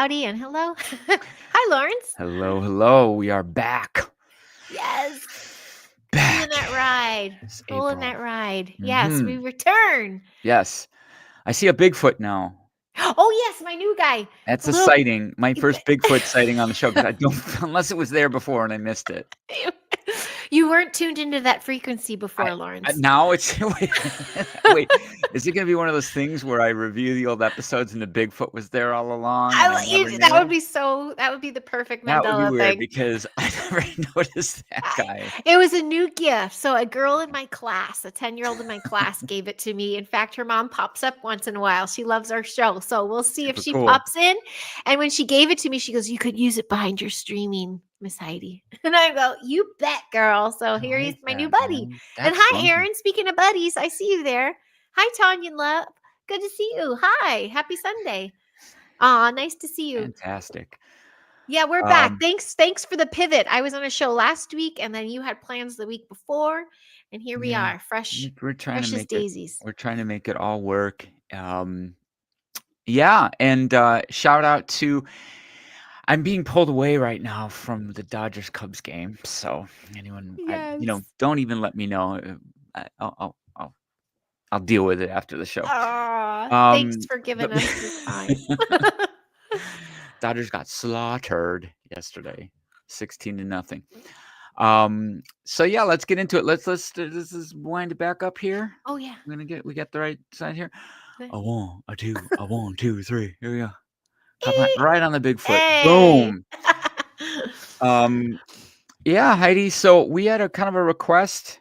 howdy, and hello. Hi, Lawrence. Hello, hello. We are back. Yes. Pulling Back. that ride. It's Pulling April. that ride. Yes, we return. Yes. I see a Bigfoot now. Oh, yes, my new guy. That's a Look. sighting. My first Bigfoot sighting on the show because I don't, unless it was there before and I missed it. You weren't tuned into that frequency I, before, Lawrence. now it's wait. Is it going to be one of those things where I review the old episodes and the Bigfoot was there all along and I never That knew would it? be that would be the perfect That would be Mandela weird thing. because I never noticed that guy. It was a new gift. So a girl in my class, a 10-year-old in my class, gave it to me. In fact, her mom pops up once in a while. She loves our show. So we'll see if Super she cool. pops in. And when she gave it to me, she goes, "You could use it behind your streaming, Miss Heidi." And I go, "You bet, girl." So here he's my new buddy. And hi, fun. Aaron. Speaking of buddies, I see you there. Hi, Tanya Love. Good to see you. Hi. Happy Sunday. Aw, nice to see you. Fantastic. Yeah, we're back. Thanks for the pivot. I was on a show last week, and then you had plans the week before, and here we are, fresh We're trying to as make daisies. We're trying to make it all work. Yeah, and shout out to. I'm being pulled away right now from the Dodgers Cubs game, so anyone, Yes. don't even let me know. I'll deal with it after the show. Thanks for giving us your time. Dodgers got slaughtered yesterday, 16-0. So yeah, let's get into it. Let's this is wind it back up here. Oh yeah. We got the right side here. Okay. A one, a two, a 1, 2, 3. Here we go. Hey. Right on the Bigfoot. Hey. Boom. Yeah, Heidi. So we had a kind of a request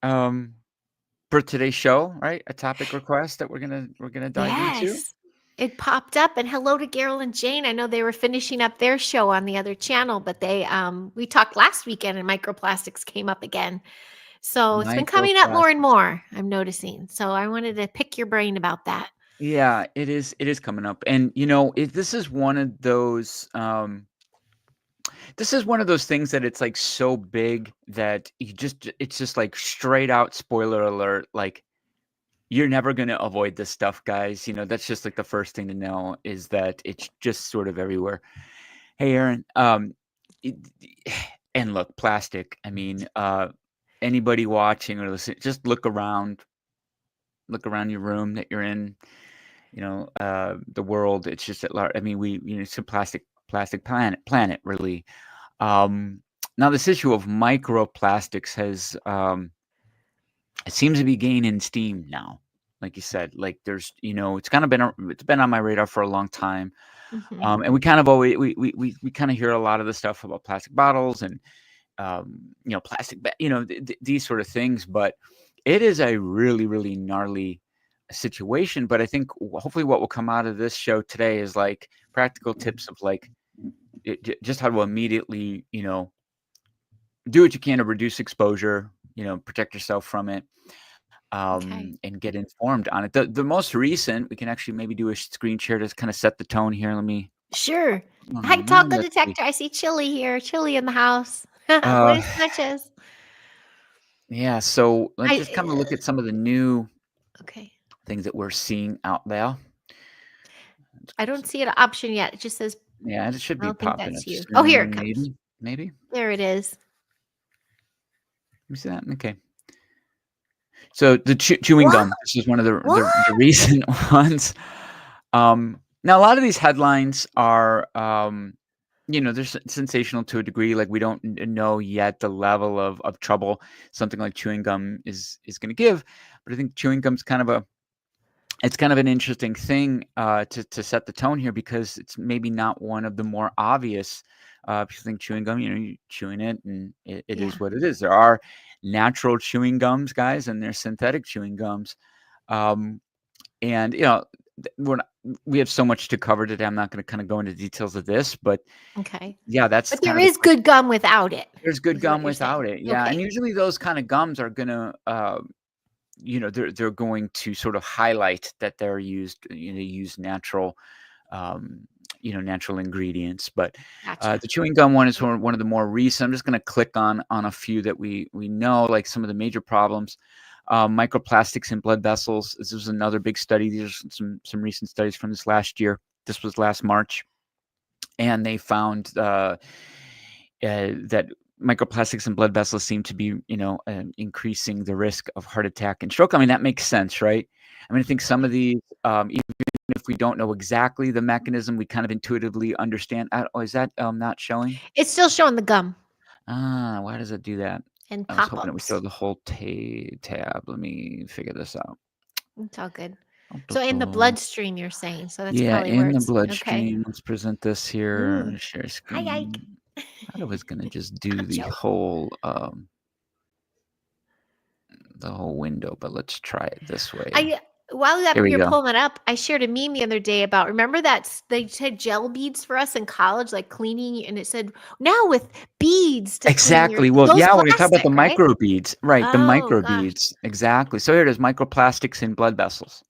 for today's show, right? A topic request that we're gonna dive into. Yes. It popped up, and hello to Carol and Jane. I know they were finishing up their show on the other channel, but they we talked last weekend and microplastics came up again. So it's been coming up more and more, I'm noticing. So I wanted to pick your brain about that. Yeah, it is coming up. And this is one of those things that it's like so big that it's just like straight out spoiler alert, like you're never going to avoid this stuff, guys. That's just like the first thing to know is that it's just sort of everywhere. Hey, Aaron, and look, plastic. I mean, anybody watching or listening, just look around your room that you're in, the world. It's just at large. I mean, it's a plastic planet, really. Now this issue of microplastics has, it seems to be gaining steam now. Like you said, like there's, it's kind of been on my radar for a long time. And we kind of always, we kind of hear a lot of the stuff about plastic bottles and, plastic, these sort of things, but it is a really, really gnarly situation. But I think hopefully what will come out of this show today is like practical tips of like just how to immediately, do what you can to reduce exposure, protect yourself from it, and get informed on it. The most recent, we can actually maybe do a screen share to kind of set the tone here. Let me. Sure. Hi, taco detector. I see Chili here. Chili in the house. Buenas noches. Yeah, so let's just kind of look at some of the new things that we're seeing out there. I don't see an option yet. It just says. Yeah, it should be popping up. You. Oh, here it comes. Maybe. There it is. You see that? Okay. So the chewing gum. This is one of the recent ones. Now a lot of these headlines are, they're sensational to a degree. Like we don't know yet the level of trouble something like chewing gum is going to give. But I think chewing gum's kind of an interesting thing to set the tone here because it's maybe not one of the more obvious. If you think chewing gum, you're chewing it and it is what it is. There are natural chewing gums, guys, and there's synthetic chewing gums. And, we have so much to cover today. I'm not going to kind of go into details of this, but yeah, that's. But there is good gum without it. There's good gum without it. Yeah. And usually those kind of gums are going to, they're going to sort of highlight that they're used, use natural, natural ingredients. But the chewing gum one is one of the more recent. I'm just going to click on a few that we know, like some of the major problems. Microplastics in blood vessels. This was another big study. These are some recent studies from this last year. This was last March. and they found that microplastics in blood vessels seem to be, increasing the risk of heart attack and stroke. I mean, that makes sense, right? I mean, I think some of these, even if we don't know exactly the mechanism, we kind of intuitively understand. Oh, is that not showing? It's still showing the gum Why does it do that? and I was hoping it would show pop-ups. the whole tab. Let me figure this out. It's all good. So in the bloodstream, you're saying. So that's Yeah, probably where in the it's okay. bloodstream. Let's present this here. Ooh. Share Hi, Ike. screen. I thought I was gonna just do I'm the joking. whole window, but let's try it this way. While Here we you're go. pulling it up, I shared a meme the other day about, remember that they said gel beads for us in college, like cleaning, and it said now with beads to clean your, Exactly. Well, those yeah, we're gonna talk about the plastic, right? microbeads. Right, the Oh gosh. microbeads. Exactly. So here it is, microplastics in blood vessels.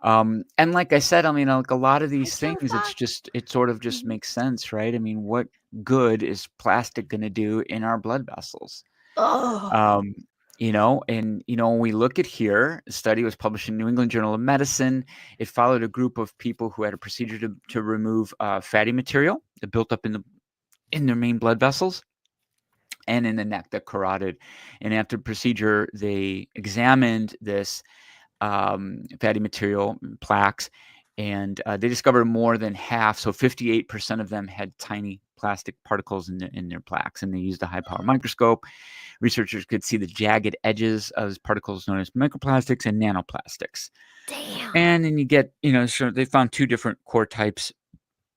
And like I said, I mean, like a lot of Hi, these things, Jofa. it sort of just Mhm. makes sense, right? I mean, what good is plastic gonna do in our blood vessels? Oh, Um, when we look at here, a study was published in New England Journal of Medicine. It followed a group of people who had a procedure to remove fatty material that built up in their main blood vessels and in the neck, the carotid. And after the procedure, they examined this fatty material plaques, and they discovered more than half, so 58% of them had tiny plastic particles in their plaques, and they used a high-power microscope. Researchers could see the jagged edges of these particles known as microplastics and nanoplastics. damn. And then you get, so they found two different core types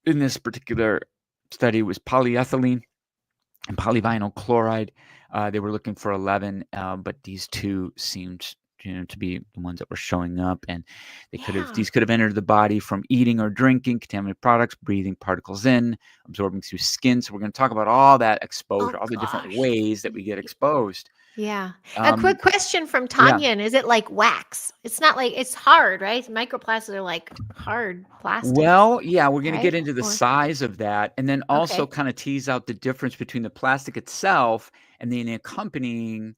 in this particular study. Was polyethylene and polyvinyl chloride. They were looking for 11, but these two seemed to be the ones that were showing up, and Yeah. these could have entered the body from eating or drinking contaminated products, breathing particles in, absorbing through skin. So we're going to talk about all that exposure, Oh all the different gosh. ways that we get exposed. Yeah. A quick question from Yeah. Tanya, is it like wax? It's not like it's hard, right? Microplastics are like hard plastics, Well, yeah, we're going to right? get into the Or size of that, and then also okay. kind of tease out the difference between the plastic itself and the accompanying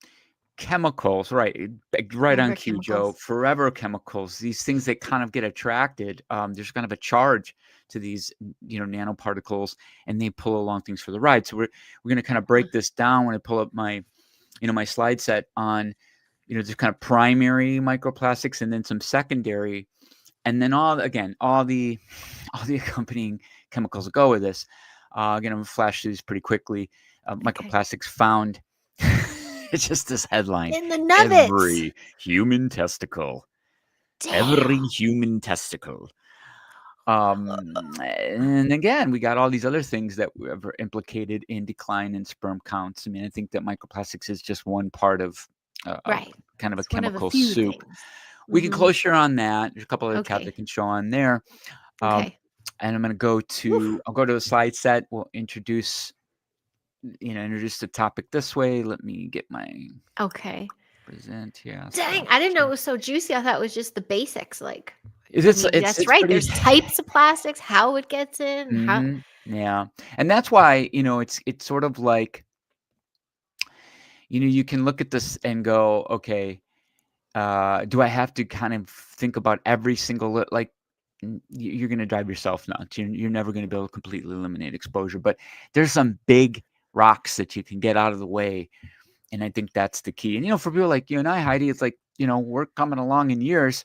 chemicals, right? Right on Forever cue, Joe. chemicals. Forever chemicals, these things that kind of get attracted. There's kind of a charge to these, nanoparticles, and they pull along things for the ride. So we're going to kind of break this down when I pull up my, my slide set on, just kind of primary microplastics and then some secondary, and then all the accompanying chemicals that go with this. Again, I'm gonna flash through these pretty quickly. Okay. Microplastics found. It's just this headline: In the nuggets. every human testicle, Damn. every human testicle. And again, we got all these other things that were implicated in decline in sperm counts. I mean, I think that microplastics is just one part of Right. kind of a It's one of a chemical few soup. things. We can Mhm. close here on that. There's a couple other tabs I Okay. can show on there. Um, Okay. and I'll Woof. go to the slide set. We'll introduce the topic this way. Let me get my Okay. present here. Dang, Stop I didn't know it share. was so juicy. I thought it was just the basics. Like, I It's mean, it's that's it's right. pretty. There's types of plastics, how it gets in, how. Yeah, and that's why it's sort of like you can look at this and go, okay, do I have to kind of think about every single like you're going to drive yourself nuts. You're never going to be able to completely eliminate exposure, but there's some big rocks that you can get out of the way. And I think that's the key. And, for people like you and I, Heidi, it's like, we're coming along in years.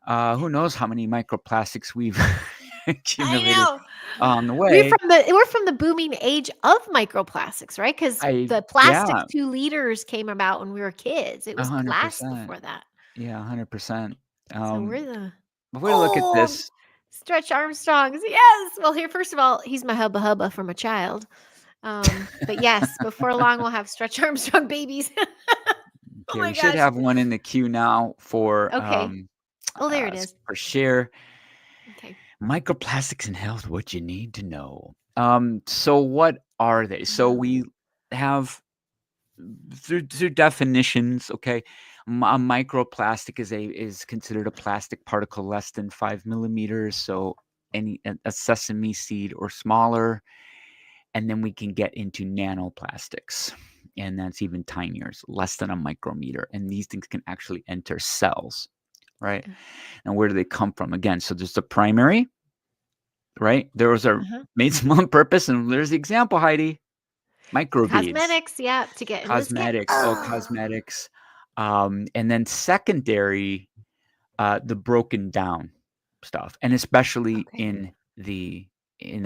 Who knows how many microplastics we've I accumulated know. on the We're way. from the booming age of microplastics, right? Because the plastic Yeah, 2 liters came about when we were kids. It was glass 100%. before that. Yeah, 100%. So Um, we're the if we look at oh, this, Stretch Armstrongs. Yes. Well, here, first of all, he's my hubba hubba from a child. But yes, before long we'll have Stretch Armstrong babies. Oh okay, my we should gosh. have one in the queue now for Okay. Oh, there it is. for share. Okay. Microplastics in health, what you need to know. So what are they? So Oh, we have through definitions, okay. A microplastic is considered a plastic particle less than 5 millimeters. So a sesame seed or smaller, and then we can get into nanoplastics, and that's even tinier, so less than a micrometer. And these things can actually enter cells, right? And where do they come from? Again, so there's the primary, right? Those are Uh-huh. made on purpose, and there's the example, Heidi. Microbeads, Cosmetics, yeah, to get into the skin. cosmetics, Oh, cosmetics, and then secondary, the broken down stuff, and especially okay. in the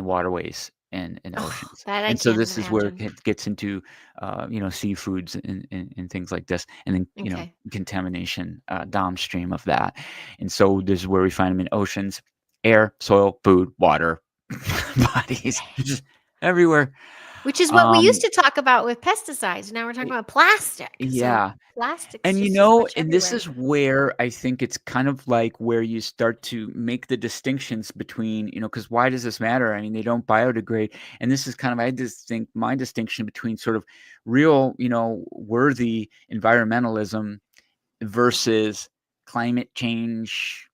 waterways and Oh, oceans. that I And so can't this is where imagine. it gets into, seafoods and things like this, and then, Okay. contamination, downstream of that. And so this is where we find them in oceans, air, soil, food, water, bodies, just everywhere. Which is what we used Um, to talk about with pesticides. Now we're talking y about plastic. So yeah. plastic's And, just as much and this everywhere. is where I think it's kind of like where you start to make the distinctions between, because why does this matter? I mean, they don't biodegrade. And this is kind of, I just think, my distinction between sort of real, worthy environmentalism versus climate change,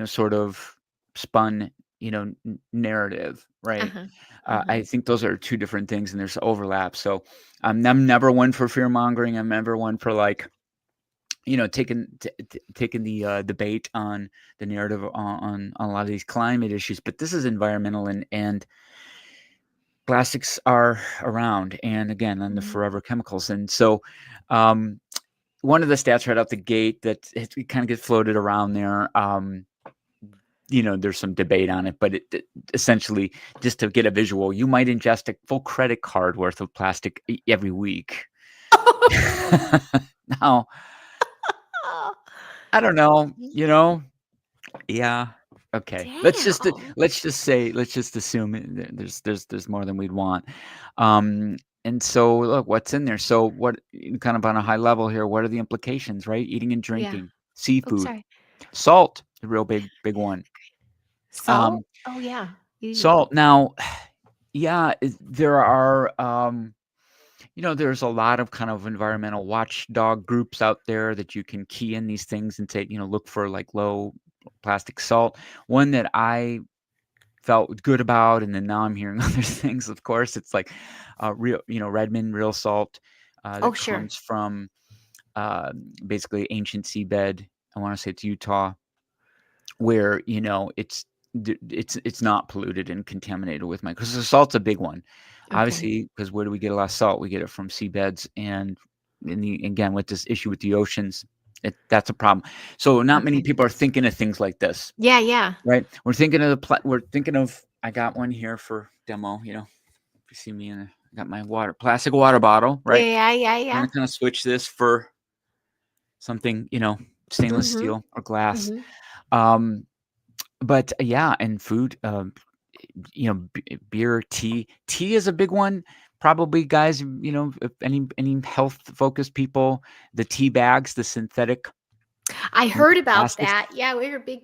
sort of spun, narrative, right? Uh-huh. Uh-huh. I think those are two different things, and there's overlap. So I'm never one for fear mongering. I'm never one for like, taking the debate on the narrative on a lot of these climate issues, but this is environmental, and plastics are around, and again, on the Mhm. forever chemicals. And so, um, one of the stats right out the gate that it kind of gets floated around there. There's some debate on it, but it essentially, just to get a visual, you might ingest a full credit card worth of plastic every week. Now, I don't know, yeah. Okay. Damn. Let's just assume there's more than we'd want. Um, and so look, what's in there? So what, kind of on a high level here, what are the implications, right? Eating and Yeah. drinking, Oops, seafood, sorry. salt, a real big one. Salt? Um, Oh, yeah. You salt. Now, yeah, there are, there's a lot of kind of environmental watchdog groups out there that you can key in these things and say, look for like low plastic salt. One that I felt good about, and then now I'm hearing other things. Of course, it's like real, Redmond real salt Oh, that sure. comes from basically ancient seabed. I want to say it's Utah, where it's not polluted and contaminated with because the salt's a big one, Okay. obviously, because where do we get a lot of salt? We get it from seabeds, and again, with this issue with the oceans, that's a problem. So not many Okay. people are thinking of things like this. Yeah, yeah. Right. We're thinking of, I got one here for demo, if you see me I got my plastic water bottle, right? Yeah, yeah, I'm yeah. gonna kind of switch this for something, stainless Mhm. steel or glass. Mhm. Um, but yeah, and food, beer, tea. Tea is a big one. Probably, guys, if any health focused people, the tea bags, the synthetic I heard about plastics. that. Yeah, we were a big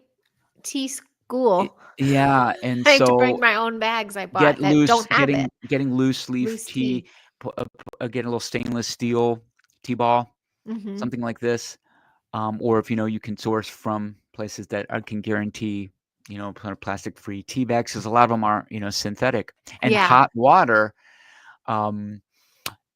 tea school. Yeah, and I had to bring so my own bags I bought that don't have it. getting loose leaf Loose tea, tea. get a little stainless steel tea ball, Mhm. something like this. Or if you can source from places that can guarantee, kind of plastic free tea bags, because a lot of them are, synthetic. And Yeah. hot water, um,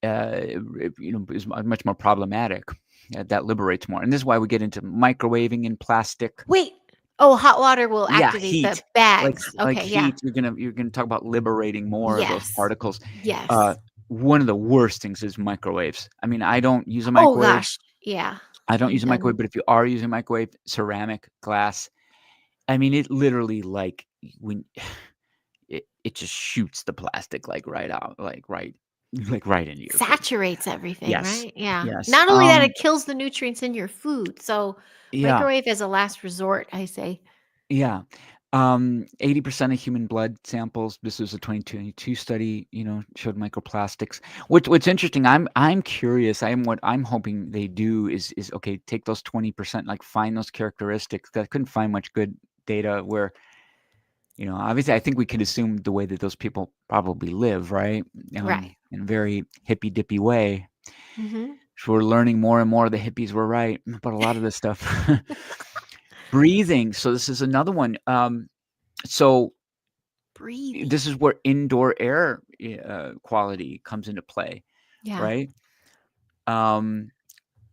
is much more problematic. That liberates more, and this is why we get into microwaving in plastic. Wait. Oh, hot water will Yeah, activate the heat, bags. like Okay, yeah. heat. You're gonna talk about liberating more of those Yes. particles. Uh, Yes. one of the worst things is microwaves. I mean, I don't use a Oh microwave. gosh. Yeah. I don't I'm use a microwave, done. but if you are using a microwave, ceramic, glass, I mean, it literally, like, when it just shoots the plastic, like, right out, like, right into your food. Saturates everything, Yes. right? Yeah. Yes. Not only that, it kills the nutrients in your food. So Yeah. microwave is a last resort, I say. Yeah. 80% of human blood samples, this was a 2022 study, showed microplastics. What's interesting, I'm curious, what I'm hoping they do is okay, take those 20%, like find those characteristics. 'Cause I couldn't find much good data where, obviously I think we could assume the way that those people probably live, right? Right. In a very hippy dippy way. Mhm. So we're learning more and more the hippies were right about a lot of this stuff. Breathing. So this is another one. So Breathing. this is where indoor air quality comes into play, Yeah. right? Um,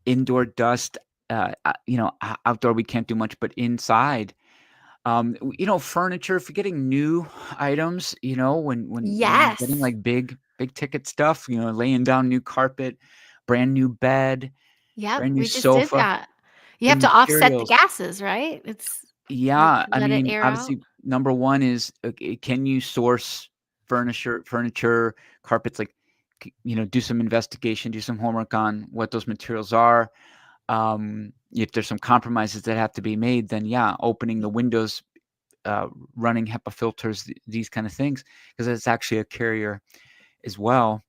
Indoor dust, outdoor we can't do much, but inside, Furniture, if you're getting new items, when you're getting Yes. like big ticket stuff, laying down new carpet, brand new bed, Yep, brand new we just did sofa, that. You the have to offset the materials. gases, right? It's like, Yeah, I let it mean, air out. obviously, number one is, okay, can you source furniture, carpets, like, do some investigation, do some homework on what those materials are. If there's some compromises that have to be made, then yeah, opening the windows, running HEPA filters, these kind of things, because it's actually a carrier as well.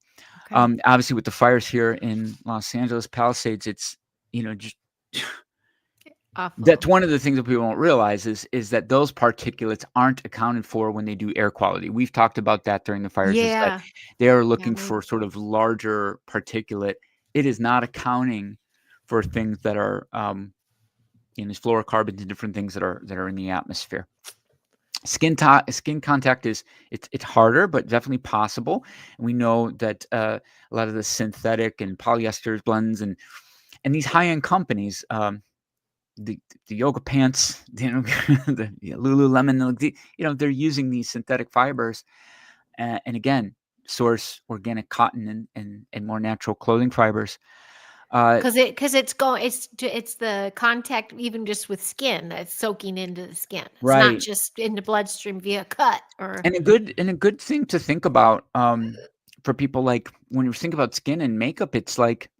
Okay. Obviously, with the fires here in Los Angeles Palisades, it's just Awful. that's one of the things that people don't realize is that those particulates aren't accounted for when they do air quality. We've talked about that during the fires, is that Yeah. they are Yeah, looking maybe. for sort of larger particulate. It is not accounting for things that are these fluorocarbons and different things that are in the atmosphere. Skin contact it's harder, but definitely possible. And we know that a lot of the synthetic and polyesters blends and these high-end companies, the yoga pants, the Lululemon, they're using these synthetic fibers, and again, source organic cotton and more natural clothing fibers. Because it's the contact even just with skin that's soaking into the skin. It's not Right. just in the bloodstream via cut or And a good thing to think about, for people, like, when you think about skin and makeup, it's like,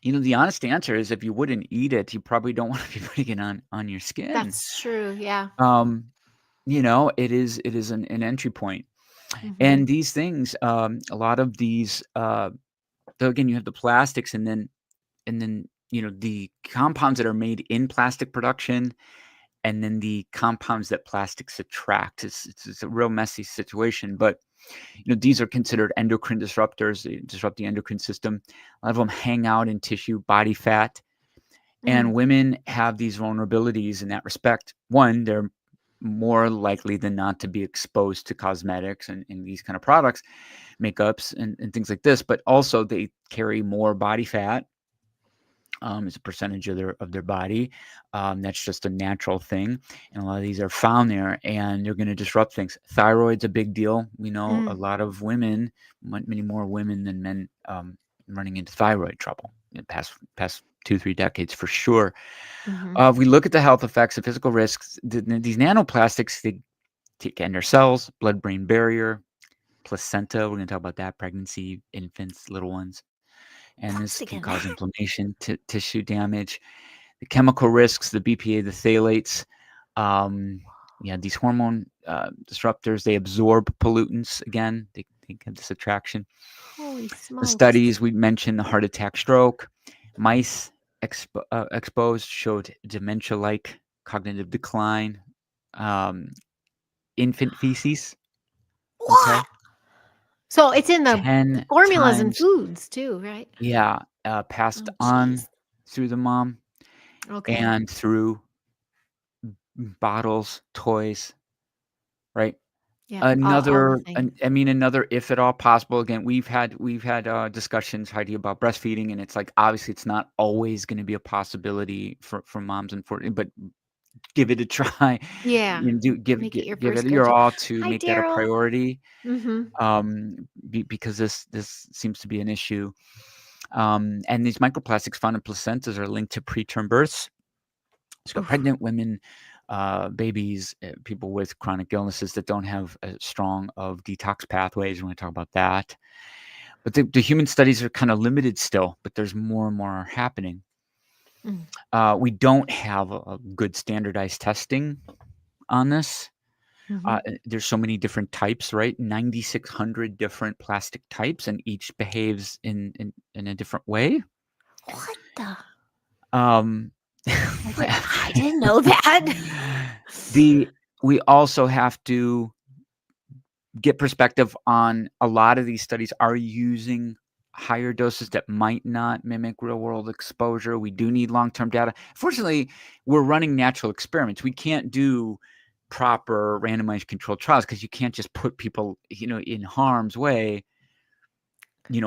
the honest answer is, if you wouldn't eat it, you probably don't want to be putting it on your skin. that's true, yeah. Um, it is an entry point. Mhm. And these things, a lot of these, so again, you have the plastics, and then the compounds that are made in plastic production, and then the compounds that plastics attract. It's a real messy situation, but these are considered endocrine disruptors. They disrupt the endocrine system. A lot of them hang out in tissue, body fat, Mm. and women have these vulnerabilities in that respect. One, they're more likely than not to be exposed to cosmetics and these kind of products, makeups and things like this, but also they carry more body fat, as a percentage of their body. That's just a natural thing, and a lot of these are found there, and they're going to disrupt things. Thyroid's a big deal. We know a Mm. lot of women, many more women than men, running into thyroid trouble in the past 2-3 decades for sure. Mhm. If we look at the health effects, the physical risks, these nanoplastics, they take in their cells, blood-brain barrier, placenta. We're going to talk about that, pregnancy, infants, little ones, and this Plastic can in cause that? inflammation, tissue damage. The chemical risks, the BPA, the phthalates, um, these hormone disruptors, they absorb pollutants. Again, they have this attraction. Holy The smokes. studies we mentioned, the heart attack, stroke, mice exposed showed dementia-like cognitive decline. Um, Infant feces, okay, What? So it's in the 10 formulas and times, foods too, right? yeah, passed Oh, on jeez. through the mom Okay. and through bottles, toys, right? Yeah, all the Another things. an I mean, another, if at all possible, again, we've had, discussions, Heidi, about breastfeeding, and it's like, obviously, it's not always gonna be a possibility for moms, but give it a try. Yeah. Do Make it your give first it your go-to. all to Hi, make that a Daryl. priority, Mhm. because this seems to be an issue. And these microplastics found in placentas are linked to preterm births. So Oof. pregnant women, babies, people with chronic illnesses that don't have a strong of detox pathways. We're going to talk about that. But the human studies are kind of limited still, but there's more and more happening. Mm. We don't have a good standardized testing on this. Mhm. There's so many different types, right? 9,600 different plastic types, and each behaves in a different way. What the? Um, I didn't know that. the we also have to get perspective on, a lot of these studies are using higher doses that might not mimic real world exposure. We do need long-term data. Fortunately, we're running natural experiments. We can't do proper randomized controlled trials, because you can't just put people, in harm's way,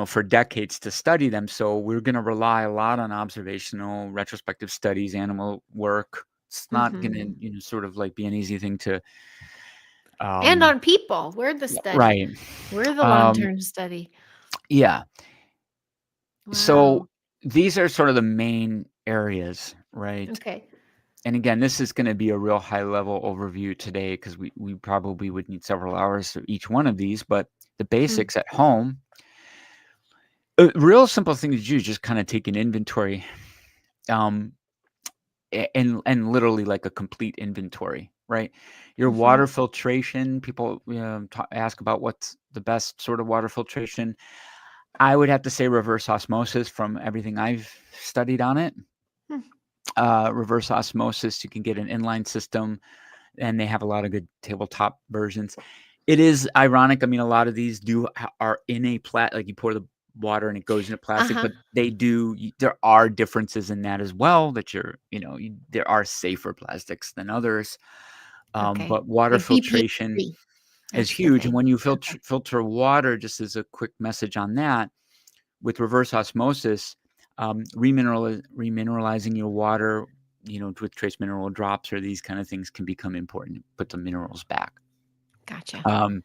for decades to study them. So we're going to rely a lot on observational, retrospective studies, animal work, It's not gonna, Mhm. sort of like be an easy thing to, And um on people. We're the study. right. We're the Um, long-term study. yeah. So Wow. these are sort of the main areas, right? Okay. And again, this is gonna be a real high level overview today because we probably would need several hours for each one of these, but the Hmm. basics at home, a real simple thing to do is just kinda take an inventory, um, and literally like a complete inventory, right? Your Mhm. water filtration, people, ask about what's the best sort of water filtration. I would have to say reverse osmosis from everything I've studied on it. Hmm. Reverse osmosis, you can get an inline system, and they have a lot of good tabletop versions. It is ironic. I mean, a lot of these are in a like you pour the water and it goes into plastic, Uh-huh. but there are differences in that as well. That there are safer plastics than others. Okay. But water Like BPA filtration free. is That's the huge, and thing. when you Okay. filter water, just as a quick message on that, with reverse osmosis, remineralizing your water, with trace mineral drops or these kind of things can become important. Put the minerals back. Gotcha. Um,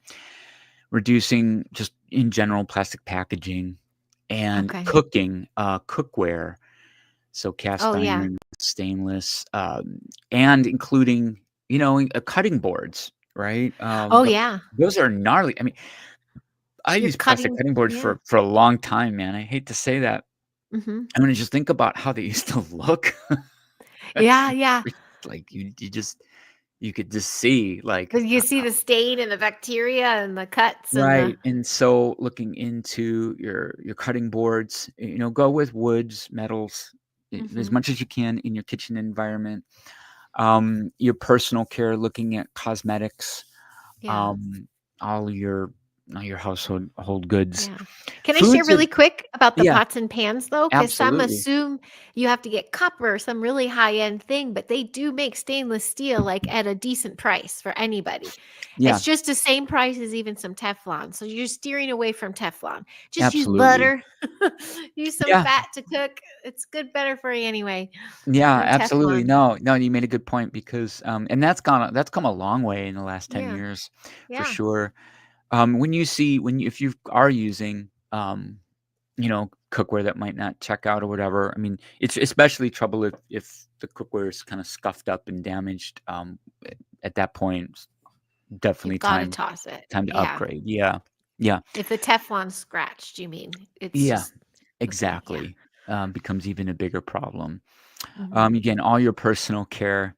Reducing just in general plastic packaging and Okay. cookware, so cast Oh, yeah. iron, stainless, and including, cutting boards, right? Oh, yeah. Those are gnarly. I mean, I You're use plastic cutting cutting boards yeah. for a long time, man. I hate to say that. Mhm. I mean, just think about how they used to look. Yeah, yeah. Like, you could just see, like, But you see the stain and the bacteria and the cuts and the right, and so looking into your cutting boards, go with woods, metals, as Mhm. much as you can in your kitchen environment. Your personal care, looking at cosmetics, Yeah. um, all your household goods. Yeah. Can I share Foods are really quick about the Yeah, pots and pans though? Because some absolutely. assume you have to get copper, some really high end thing, but they do make stainless steel like at a decent price for anybody. Yeah, It's just the same price as even some Teflon. So you're steering away from Teflon. Just use absolutely. butter, use some Yeah. fat to cook. It's good, better for you anyway Yeah, than absolutely. Teflon. No, no, you made a good point because, and that's come a long way in the last 10 Yeah. years for Yeah. sure. If you are using, cookware that might not check out or whatever, I mean, it's especially trouble if the cookware is kind of scuffed up and damaged. At that point, it's definitely You've got to toss it. time to Yeah. upgrade. Yeah, yeah, If the Teflon's scratched, you mean? It's yeah, just okay. Yeah. exactly. Becomes even a bigger problem. Mhm. Again, all your personal care.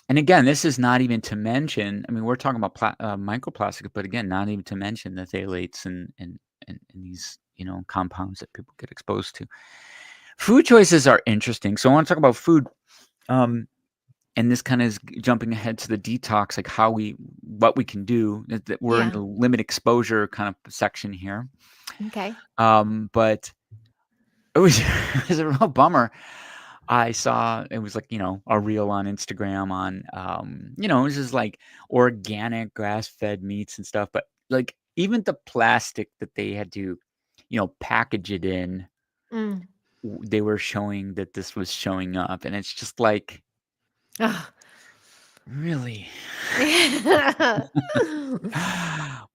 And again, this is not even to mention, I mean, we're talking about microplastics, but again, not even to mention the phthalates and these, compounds that people get exposed to. Food choices are interesting. So I want to talk about food. Um, and this kind of is jumping ahead to the detox, like what we can do. That we're in Yeah. the limit exposure kind of section here. Okay. But it was, it was a real bummer. I saw it was like, a reel on Instagram on, it was just like organic grass-fed meats and stuff, but like even the plastic that they had to, package it in, Mm. they were showing that this was showing up, and it's just like, Ugh. really? I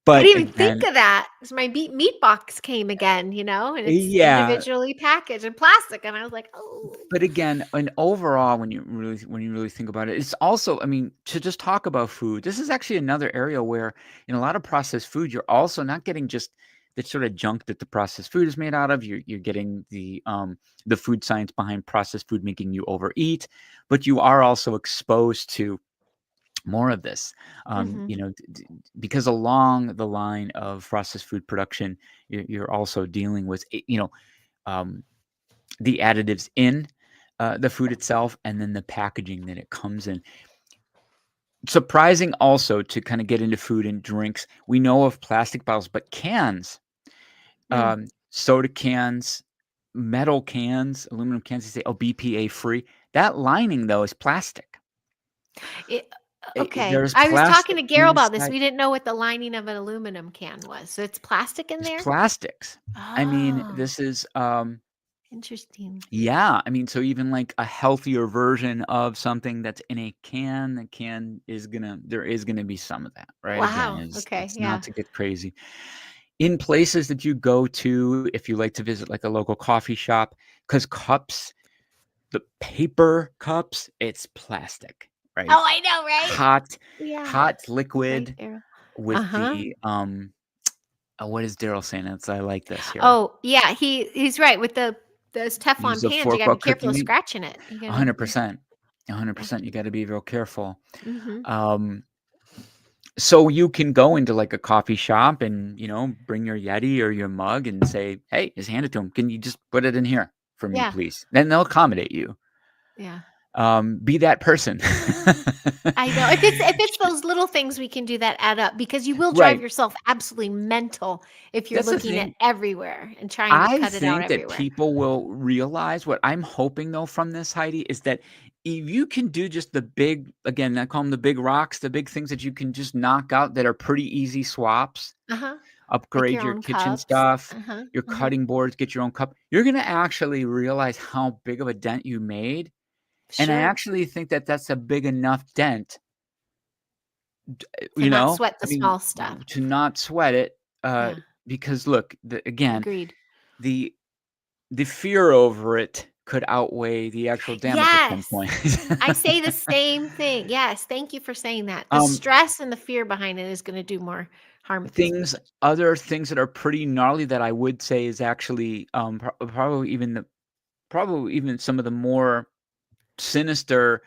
But didn't even think again, of that 'cause my meat box came again, and it's yeah. individually packaged in plastic, and I was like, "Oh." But again, and overall, when you really think about it, it's also, I mean, to just talk about food, this is actually another area where in a lot of processed food, you're also not getting just the sort of junk that the processed food is made out of. You're getting the food science behind processed food making you overeat, but you are also exposed to more of this. Mhm. Because along the line of processed food production, you're also dealing with um, the additives in the food itself, and then the packaging that it comes in. Surprising also to kind of get into food and drinks. We know of plastic bottles, but cans, Mm. soda cans, metal cans, aluminum cans, they say, oh, BPA free. That lining though is plastic. It okay. There's I was talking plastic to Gail about this. inside. We didn't know what the lining of an aluminum can was. So it's plastic in It's there? plastics. I mean, Oh. this is Interesting. Yeah, I mean, so even like a healthier version of something that's in a can, the can is there is gonna be some of that, right? Again, Wow. Okay. it's not Yeah. to get crazy. In places that you go to, if you like to visit like a local coffee shop, because cups, the paper cups, it's plastic, right? Oh, I know, right? Hot, Yeah. hot Right liquid there. with Uh-huh. the what is Daryl saying? I like this here. Oh, yeah, he's right with those Use Teflon a pans, you fork gotta while be careful cooking of meat. scratching it. You gotta yeah, 100%. yeah. 100%. You got to be real careful. Mhm. Um, so you can go into like a coffee shop and, bring your Yeti or your mug and say, "Hey, just hand it to them. Can you just put it in here for me, Yeah, please?" Then they'll accommodate you. yeah. Be that person. I know. If it's those little things we can do that add up because you will drive Right. yourself absolutely mental if you're That's the looking at thing. everywhere and trying to I cut it out think that everywhere. people will realize what I'm hoping though from this, Heidi, is that if you can do just the big, again, I call them the big rocks, the big things that you can just knock out that are pretty easy swaps, Uh-huh. Like upgrade your your own kitchen cups. stuff, Uh-huh. your Uh-huh. cutting boards, get your own cup. You're going to actually realize how big of a dent you made. And I Sure. actually think that that's a big enough dent, To not sweat I the mean, small stuff. to not sweat it. Yeah. Because look, again, Agreed. the the fear over it could outweigh the actual damage at some Yes. point. I say the same thing. Yes, thank you for saying that. The Um, stress and the fear behind it is gonna do more harm at this things point. other things that are pretty gnarly that I would say is actually, probably even some of the more sinister,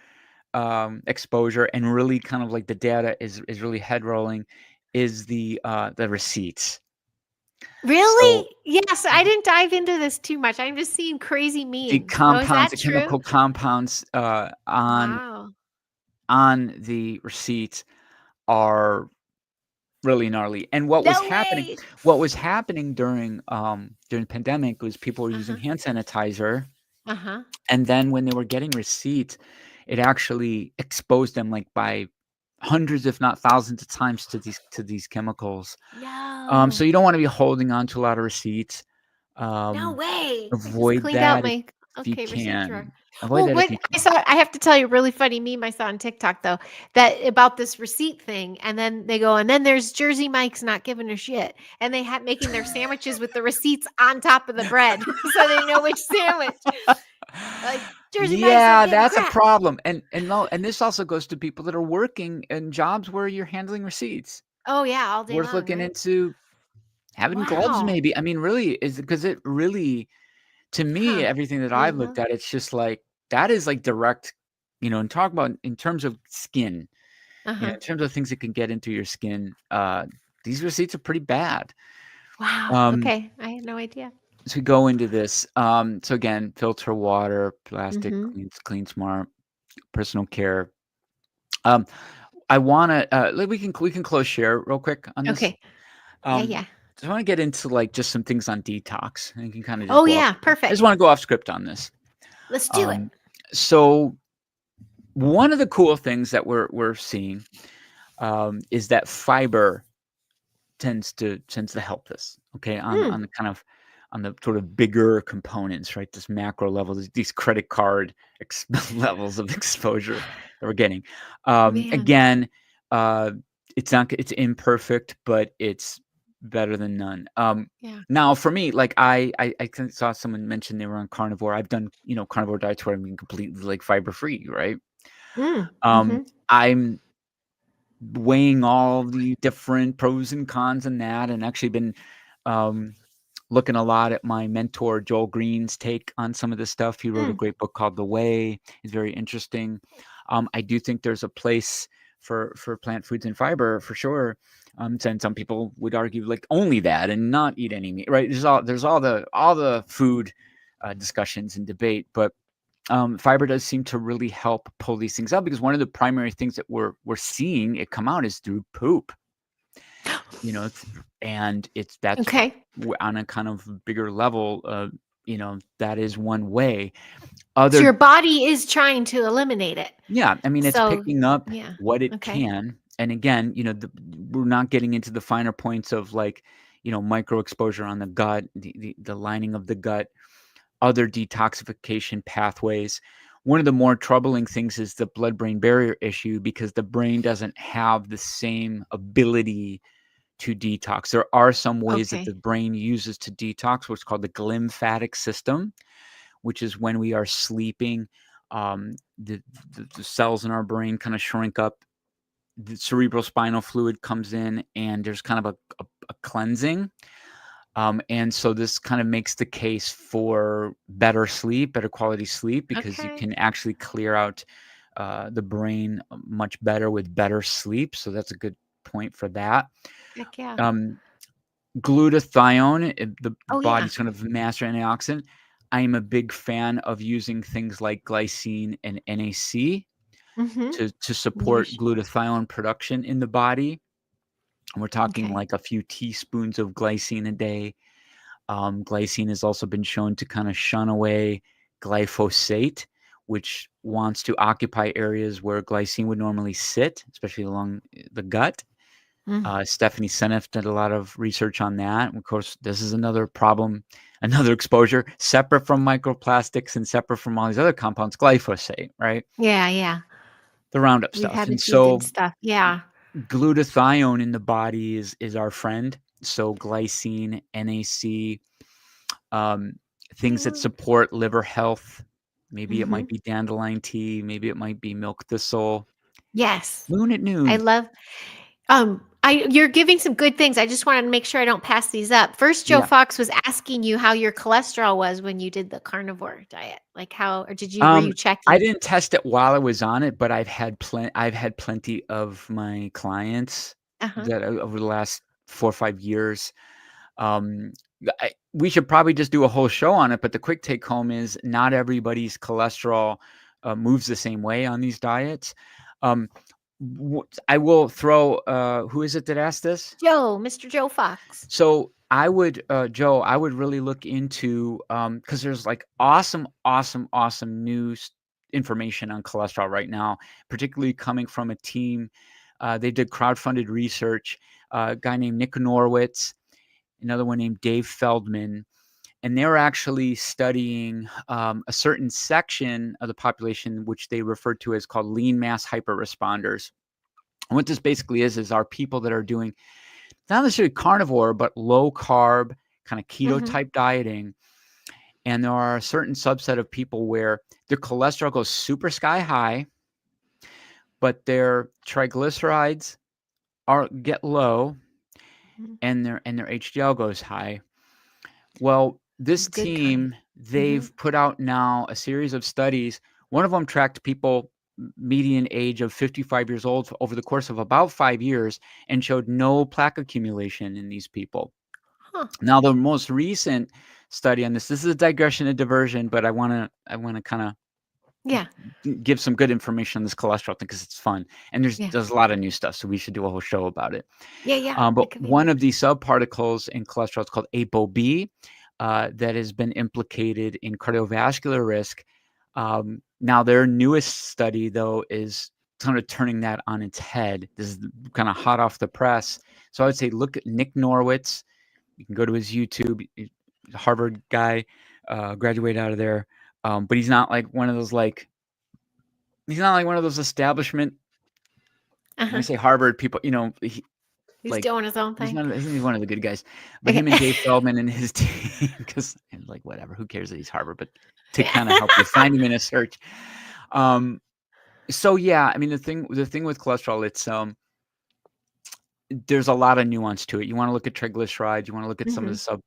exposure and really kind of like the data is really head rolling is the receipts. So, Really? Yes, I didn't dive into this too much. I'm just seeing crazy the memes. Oh, is compounds, that the true? chemical compounds, Wow. on the receipts are really gnarly. And No way. what was happening during pandemic was people were using Uh-huh. hand sanitizer, Uh-huh. and then when they were getting receipts, it actually exposed them, like, by hundreds, if not thousands of times to these chemicals. So No. you don't wanna be holding on to a lot of receipts. No Um, way. I just avoid cleaned out that if my you okay, receipt drawer. can. Avoid Well, that if what you I can. saw I have to tell you a really funny meme I saw on TikTok though, that about this receipt thing, and then they go, and then there's Jersey Mike's not giving a shit. And they had making their sandwiches with the receipts on top of the bread so they know which sandwich. Like Jersey Mike's don't Yeah, give a that's a crap. problem, and this also goes to people that are working in jobs where you're handling receipts. Oh yeah, all day Worth long, looking right? into having gloves Wow. maybe. I mean, really, is because it really to me, Huh. everything that I've Uh-huh. looked at, it's just like that is like direct, and talk about in terms of skin, Uh-huh. in terms of things that can get into your skin, these receipts are pretty bad. Wow. Um, Okay. I had no idea. to go into this, so again, filter water, plastic, Mhm. clean smart, personal care. Um, I wanna, we can close share real quick on this. Okay. Yeah, Um, yeah. I wanna get into, like, just some things on detox, and you can kinda just Oh go off yeah, I just perfect. wanna go off script on this. Let's do it. Um, so one of the cool things that we're seeing, is that fiber tends to help this, okay, Mm. on the kind of on the sort of bigger components, right? This macro level, these credit card levels of exposure that we're getting. Man. Again, uh, it's imperfect, but it's better than none. Yeah. Now for me, like I think saw someone mention they were on carnivore. I've done carnivore diets where I'm completely like fiber free, right? Mm. Um, Mhm. I'm weighing all the different pros and cons in that, and actually been um, looking a lot at my mentor Joel Green's take on some of this stuff. He wrote a Mm. great book called The Way. It's very interesting. I do think there's a place for plant foods and fiber for sure. And some people would argue like only that and not eat any meat, right? There's all the food discussions and debate, but fiber does seem to really help pull these things out because one of the primary things that we're seeing it come out is through poop. And that's Okay. on a kind of bigger level. That is one way. So Other your body is trying to eliminate it. Yeah, I mean, it's So picking up yeah. what it Okay. can. And again, we're not getting into the finer points of like, micro exposure on the gut, the lining of the gut. other detoxification pathways. One of the more troubling things is the blood-brain barrier issue, because the brain doesn't have the same ability to detox. There are some ways that Okay. the brain uses to detox, what's called the glymphatic system, which is when we are sleeping, the cells in our brain kind of shrink up, the cerebral spinal fluid comes in, and there's kind of a cleansing. And so this kind of makes the case for better sleep, better quality sleep, because you Okay. can actually clear out the brain much better with better sleep. So that's a good point for that. Heck yeah. Um, Glutathione, the Oh, yeah. body's kind of master antioxidant. I am a big fan of using things like glycine and NAC Mhm. to You support sh glutathione production in the body. And we're talking Okay. like a few teaspoons of glycine a day. Glycine has also been shown to kind of shun away glyphosate, which wants to occupy areas where glycine would normally sit, especially along the gut. Mm. Stephanie Seneff did a lot of research on that. And of course, this is another problem, another exposure, separate from microplastics and separate from all these other compounds, glyphosate, right? Yeah, yeah. The Roundup We've stuff. had a And few good so stuff. Yeah. glutathione in the body is our friend. So glycine, NAC, um, things that Mm. support liver health. Maybe it Mhm. might be dandelion tea. Maybe it might be milk thistle. Yes. Moon at I noon. love you're giving some good things. I just wanted to make sure I don't pass these up. First, Joe Yeah. Fox was asking you how your cholesterol was when you did the carnivore diet. Like how or were you I checking? didn't test it while I was on it, but I've had plenty of my clients Uh-huh. that over the last 4 or 5 years. Um, we should probably just do a whole show on it, but the quick take home is not everybody's cholesterol moves the same way on these diets. Um, I will throw, who is it that asked this? Joe, Mr. Joe Fox. So I would, Joe, I would really look into, because there's like awesome news information on cholesterol right now, particularly coming from a team. They did crowdfunded research. A guy named Nick Norwitz, another one named Dave Feldman, and they're actually studying a certain section of the population, which they refer to as called lean mass hyperresponders. And what this basically is are people that are doing not necessarily carnivore, but low carb, kind of keto Mhm. type dieting. And there are a certain subset of people where their cholesterol goes super sky high, but their triglycerides get low, Mhm. and their HDL goes high. Well, this Good kind. team, Mhm. they've put out now a series of studies. One of them tracked people median age of 55 years old over the course of about 5 years and showed no plaque accumulation in these people. Huh. Now, the most recent study on this is a digression, a diversion, but I wanna kinda Yeah. give some good information on this cholesterol thing because it's fun, and there's Yeah. there's a lot of new stuff, so we should do a whole show about it. Yeah, yeah. But It could be one of interesting. these subparticles in cholesterol is called ApoB, that has been implicated in cardiovascular risk. Now their newest study, though, is kind of turning that on its head. This is kinda hot off the press. So I would say look at Nick Norwitz. You can go to his YouTube. He's a Harvard guy, graduated out of there, but he's not like one of those, like he's not like one of those establishment, when I Uh-huh. say Harvard people, He's like, doing his own he's thing. not he's one of the good guys, but him and Okay. Dave Feldman and his team, because like, whatever, who cares that he's Harvard, but to Yeah. kinda help you find him in a search. Um, so yeah, I mean, the thing with cholesterol, it's, there's a lot of nuance to it. You wanna look at triglycerides, you wanna look at some of Mhm. the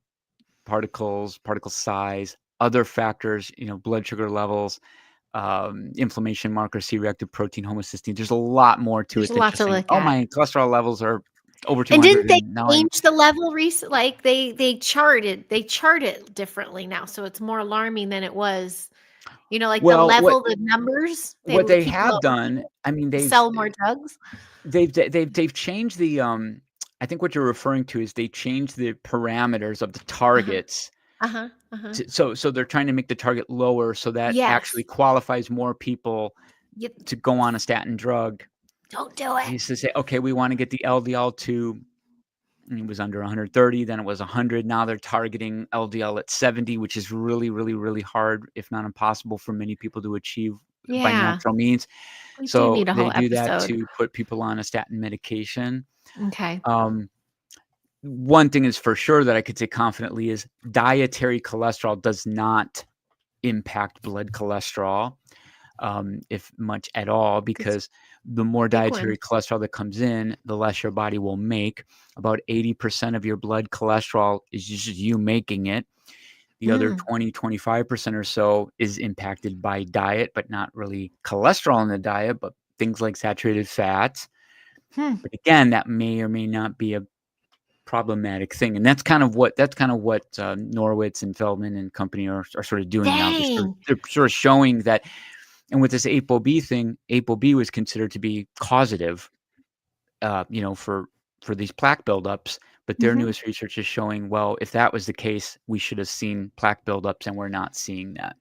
subparticles, particle size, other factors, blood sugar levels, inflammation markers, C-reactive protein, homocysteine. There's a lot more to There's it a than lot just to saying, look "Oh, at. my cholesterol levels are over And 200, didn't they and now I'm." change the level like they chart it differently now, so it's more alarming than it was. Like the Well, level, the numbers, they what will they keep have lowering done, it I mean, to sell more drugs. they've changed the, I think what you're referring to is they changed the parameters of the Uh-huh. targets. Uh-huh. Uh-huh. So they're trying to make the target lower so that actually Yes. qualifies more people Yep. to go on a statin drug. Don't do They it. used to say, "Okay, we wanna get the LDL to and it was under 130, then it was 100. Now they're targeting LDL at 70, which is really, really, really hard, if not impossible, for many people to achieve by Yeah. natural means. We do So need a they whole do that episode. to put people on a statin medication. Okay. One thing is for sure that I could say confidently is dietary cholesterol does not impact blood cholesterol, if much at all, because the more Big one. dietary cholesterol that comes in, the less your body will make. About 80% of your blood cholesterol is just you making it. The other 20-25% or so is impacted by diet, but not really cholesterol in the diet, but things like saturated fats. But again, that may or may not be a problematic thing, and that's kind of what Norwitz and Feldman and company are sort of doing now. They're sort of showing that, and with this ApoB thing, ApoB was considered to be causative, for these plaque buildups. But their newest research is showing, well, if that was the case, we should have seen plaque buildups, and we're not seeing that.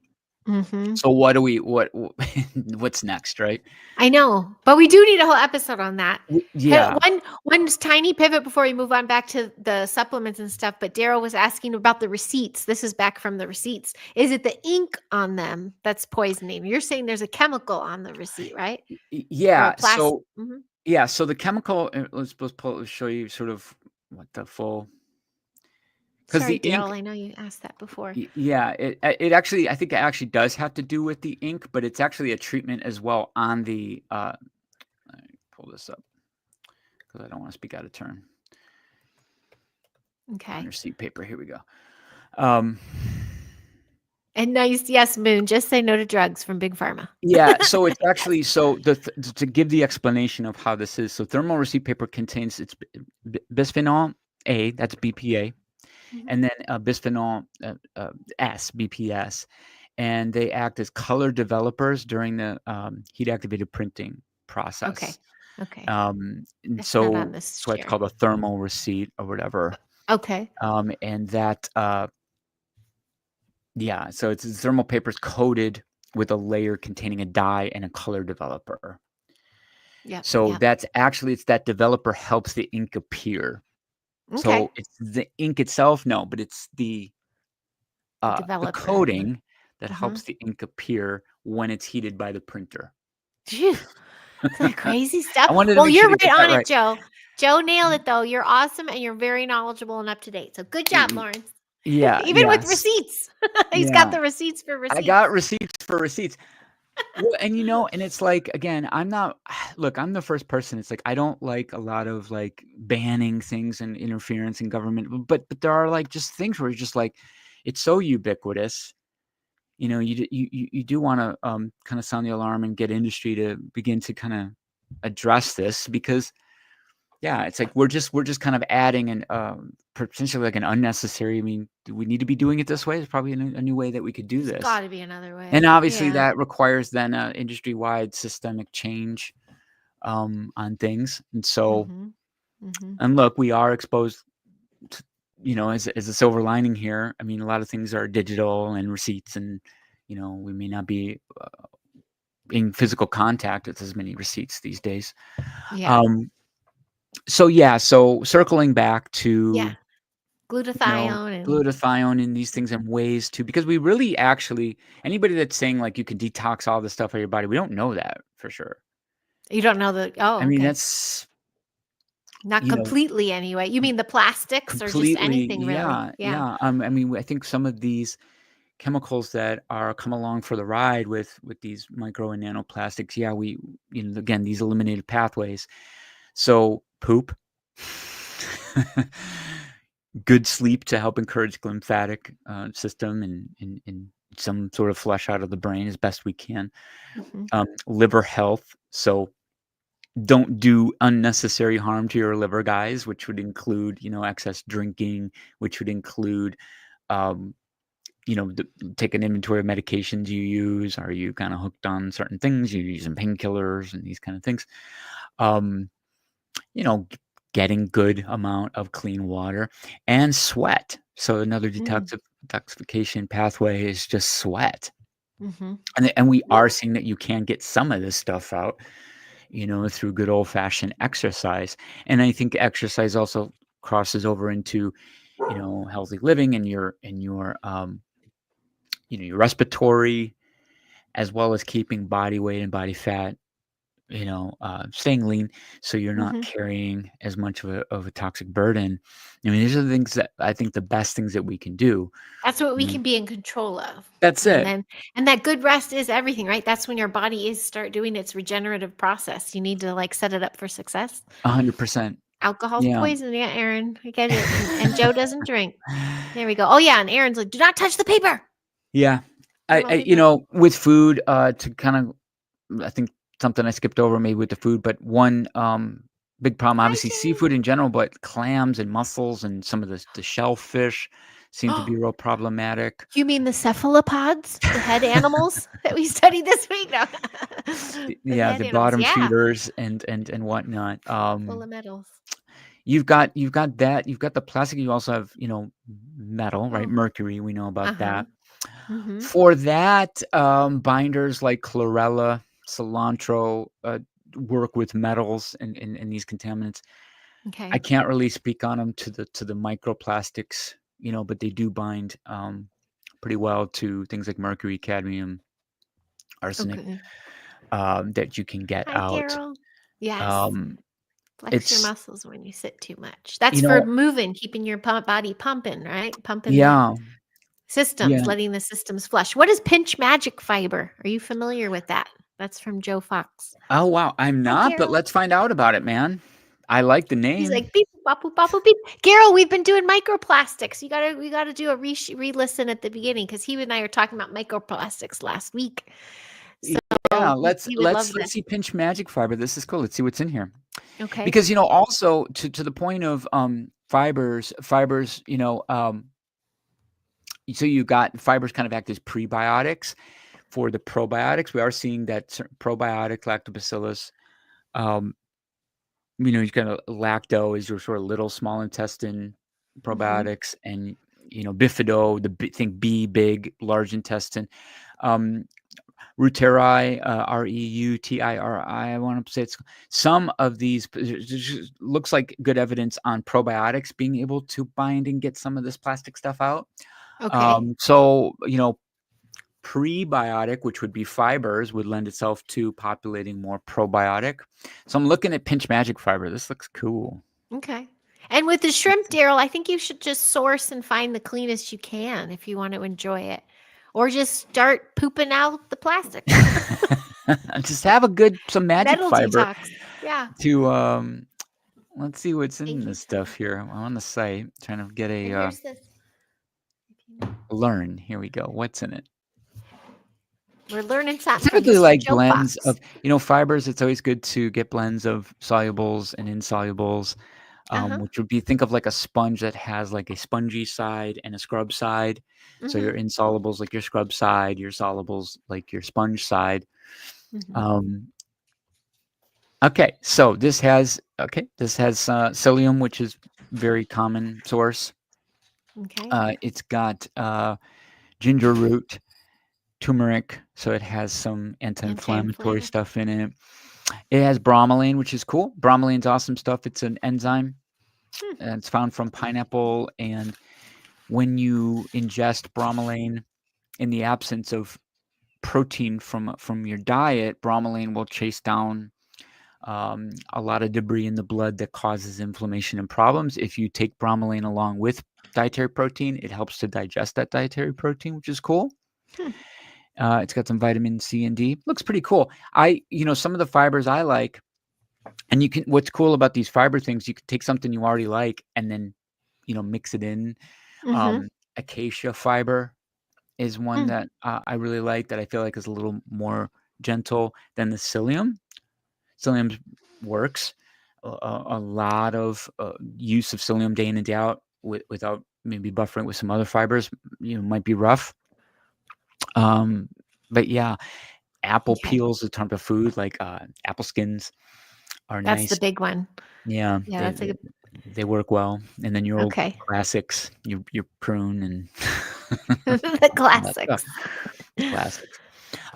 So what's next, right? I know, but we do need a whole episode on that. Yeah. One tiny pivot before we move on back to the supplements and stuff. But Daryl was asking about the receipts. This is back from the receipts. Is it the ink on them that's poisoning? You're saying there's a chemical on the receipt, right? Or a Yeah. plastic. So the chemical. Let's show you sort of what the full. Because the Sorry, ink. Daryl. I know you asked that before. Yeah, it actually, I think it actually does have to do with the ink, but it's actually a treatment as well on the. Let me pull this up because I don't want to speak out of turn. Okay. On receipt paper. Here we go. And nice, yes, Moon. Just say no to drugs from Big Pharma. Yeah, so it's actually to give the explanation of how this is. So thermal receipt paper contains bisphenol A, that's BPA, and then bisphenol S, BPS, and they act as color developers during the heat activated printing process. Okay. So not on this so it's chair. called a thermal receipt or whatever. Okay. And that yeah, so it's thermal papers coated with a layer containing a dye and a color developer. Yeah. So that's actually, it's that developer helps the ink appear. Okay. So it's the ink itself, no, but it's the coating that helps the ink appear when it's heated by the printer. Phew. Isn't that crazy stuff? I wanted to Well, make you're sure to get right that on it, right. Joe. Joe nailed it, though. You're awesome, and you're very knowledgeable and up to date. So good job, Lawrence. Yeah, Even with yes. receipts. He's Yeah. got the receipts for receipts. I got receipts for receipts. Well, and and it's like, again, I'm the first person. It's like, I don't like a lot of like banning things and interference in government, but there are like just things where it's just like, it's so ubiquitous. You do want to kind of sound the alarm and get industry to begin to kind of address this, because yeah, it's like we're just kind of adding an potentially like an unnecessary. I mean, do we need to be doing it this way? There's probably a new way that we could do There's this. got to be another way. And obviously that requires then a industry-wide systemic change on things. And so, and look, we are exposed to, as a silver lining here. I mean, a lot of things are digital and receipts, and we may not be in physical contact with as many receipts these days. Yeah. So circling back to glutathione and these things and ways to, because we really actually, anybody that's saying like you can detox all this stuff out of your body, we don't know that for sure. You don't know that. Oh, I mean, that's not completely anyway. You mean the plastics or just anything really? Yeah. I mean, I think some of these chemicals that are come along for the ride with these micro and nanoplastics. Yeah, we, again, these eliminated pathways. So poop, good sleep to help encourage lymphatic system and some sort of flush out of the brain as best we can. Liver health. So don't do unnecessary harm to your liver, guys, which would include, excess drinking, which would include, take an inventory of medications you use. Are you kind of hooked on certain things? You're using painkillers and these kind of things. Getting good amount of clean water and sweat. So another detoxification pathway is just sweat. And we are seeing that you can get some of this stuff out, through good old fashioned exercise. And I think exercise also crosses over into, healthy living and your your respiratory, as well as keeping body weight and body fat, staying lean, so you're not Mhm. carrying as much of a toxic burden. I mean, these are the things that I think the best things that we can do. That's what we Mm. can be in control of. That's And it. then and that good rest is everything, right? That's when your body is start doing its regenerative process. You need to, like, set it up for success. 100%. Alcohol's Yeah. poison, yeah, Aaron, I get it, and Joe doesn't drink. There we go. Oh, yeah, and Aaron's like, "Do not touch the paper." Yeah. What about paper? With food, to kind of, I think something I skipped over maybe with the food, but one big problem, Hi, obviously Jane. seafood in general, but clams and mussels and some of the shellfish seem to be real problematic. You mean the cephalopods, the head animals that we studied this week? No. The Yeah, head the animals, bottom yeah, feeders and whatnot. full of metals. You've got that. You've got the plastic. You also have, metal, right? Oh, Mercury. We know about uh-huh. that. Mhm. For that, binders like chlorella, cilantro work with metals and these contaminants. I Okay. can't really speak on them to the microplastics, but they do bind pretty well to things like mercury, cadmium, arsenic, Okay. that you can get Hi, out. Carol. Yes. Um, Flex your it's muscles when you sit too much. That's you for know, moving, keeping your body pumping, right? Pumping the yeah, systems, yeah. letting the systems flush. What is pinch magic fiber? Are you familiar with that? That's from Joe Fox. Oh wow, I'm Hi, not, but Carol. let's find out about it, man. I like the He's name. like beep boop boop boop boop beep. Carol, we've been doing microplastics. We gotta do a re-listen at the beginning because he and I were talking about microplastics last week. Yeah, So he would love let's this. see pinch magic fiber. This is cool. Let's see what's in here. Okay. Because also to the point of fibers, so you got fibers kind of act as prebiotics for the probiotics. We are seeing that probiotic lactobacillus, um, you've got a lacto is your sort of little small intestine Hmm. probiotics, and bifido, think B, big, large intestine. Um, Reuteri, Reutiri, I want to say it's some of these. It just looks like good evidence on probiotics being able to bind and get some of this plastic stuff out. Okay. So prebiotic, which would be fibers, would lend itself to populating more probiotic. So I'm looking at pinch magic fiber. This looks cool. Okay. And with the shrimp, Daryl, I think you should just source and find the cleanest you can if you want to enjoy it. Or just start pooping out the plastic. Just have some magic Metal fiber detox. Yeah. to let's see what's in Thank you this so stuff much. here. I'm on the site trying to get And a here's this. If you need. learn. Here we go. What's in it? We're learning something from Typically Mr. like Joe blends Fox. of, fibers. It's always good to get blends of solubles and insolubles, Uh-huh. which would be, think of like a sponge that has like a spongy side and a scrub side. So Mm-hmm. your insolubles like your scrub side, your solubles like your sponge side. Mm-hmm. Um, okay, so this has psyllium, which is very common source. Okay. It's got ginger root, turmeric, so it has some anti-inflammatory Anti-inflammatory. stuff in it. It has bromelain, which is cool. Bromelain's awesome stuff. It's an enzyme, Hmm. and it's found from pineapple. And when you ingest bromelain in the absence of protein from your diet, bromelain will chase down a lot of debris in the blood that causes inflammation and problems. If you take bromelain along with dietary protein, it helps to digest that dietary protein, which is cool. Hmm. It's got some vitamin C and D. Looks pretty cool. Some of the fibers I like, and what's cool about these fiber things, you can take something you already like and then, mix it in. Mm-hmm. Acacia fiber is one Hmm. that I really like, that I feel like is a little more gentle than the psyllium. Psyllium works. A lot of use of psyllium day in and day out without maybe buffering with some other fibers, might be rough. But yeah, apple Okay. peels, a ton of food, like apple skins are That's the nice. big one. Yeah, Yeah, they that's a they, good. they work well. And then your old Okay. classics, your prune and The all that stuff. classics. The classics.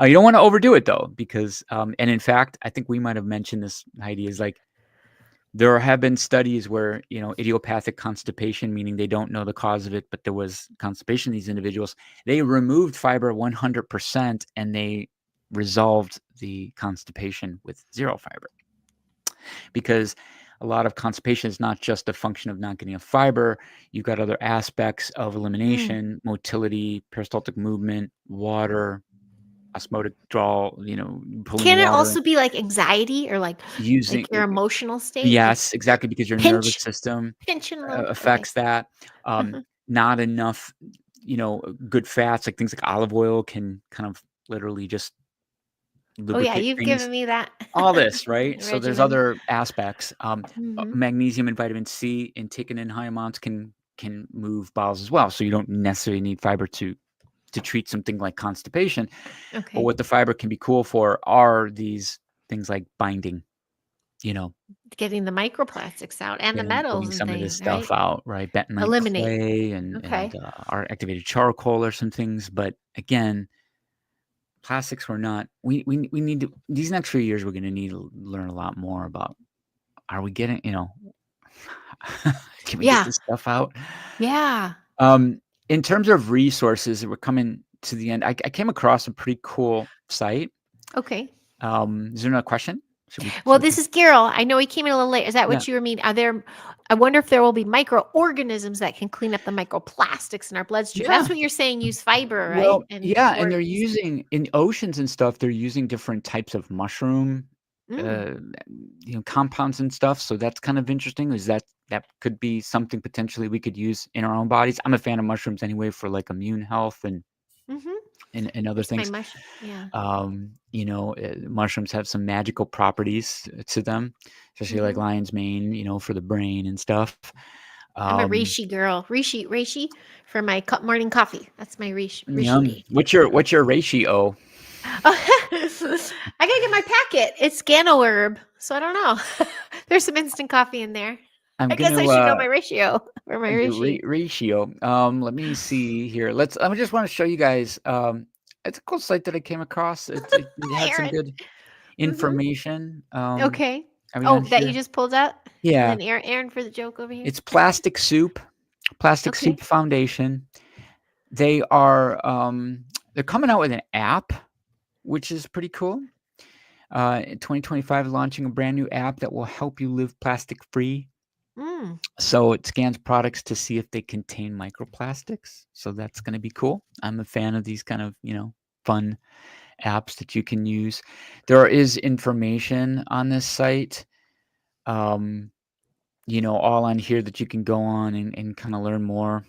You don't want to overdo it though, because and in fact, I think we might have mentioned this, Heidi, is like There have been studies where, idiopathic constipation, meaning they don't know the cause of it, but there was constipation in these individuals. They removed fiber 100% and they resolved the constipation with zero fiber. Because a lot of constipation is not just a function of not getting enough fiber. You've got other aspects of elimination, motility, peristaltic movement, water, osmotic draw, pulling Can it water, also be like anxiety or like using your emotional state? Like yes, exactly, because your nervous pinch, system pinching a little. Okay. affects that. Uh-huh. Not enough, good fats, like things like olive oil can kind of literally just Oh yeah, lubricate you've things. given me that All this, right? So there's regimen. other aspects. Hmm. Magnesium and vitamin C, and taken in high amounts can move bowels as well. So you don't necessarily need fiber to treat something like constipation. But Okay. what the fiber can be cool for are these things like binding, Getting the microplastics out and the metals getting and some of this things, right? stuff out, right? Bentonite Eliminate. clay and Okay. our activated charcoal or some things. But again, plastics we're not. We need to, these next few years we're going to need to learn a lot more about. Are we getting, can we get Yeah. this stuff out? Yeah. In terms of resources, we're coming to the end. I came across a pretty cool site. Okay. Is there another question? Well, this is Carol. I know he came in a little late. Is that Yeah. what you mean? I wonder if there will be microorganisms that can clean up the microplastics in our bloodstream. Yeah. That's what you're saying, use fiber, right? Well, yeah, and they're using in oceans and stuff. They're using different types of mushroom, uh, compounds and stuff. So that's kind of interesting. Is that could be something potentially we could use in our own bodies. I'm a fan of mushrooms anyway for like immune health and other things. Yeah. Mushrooms have some magical properties to them, especially like lion's mane, for the brain and stuff. I'm a reishi girl. Reishi for my morning coffee. That's my reishi day. What's your ratio? I gotta get my packet. It's Gano herb, so I don't know. There's some instant coffee in there. I'm I guess gonna I should know my ratio for my your reishi. ratio. Let me see here. I just want to show you guys. It's a cool site that I came across. It had some Aaron. good information. Okay. Are we Oh, on that you here? just pulled out? Yeah. And then Aaron for the joke over here. It's Plastic Soup Okay. Foundation. They are they're coming out with an app, which is pretty cool. In 2025, launching a brand new app that will help you live plastic free. So it scans products to see if they contain microplastics. So that's going to be cool. I'm a fan of these kind of, fun apps that you can use. There is information on this site, all on here that you can go on and kind of learn more.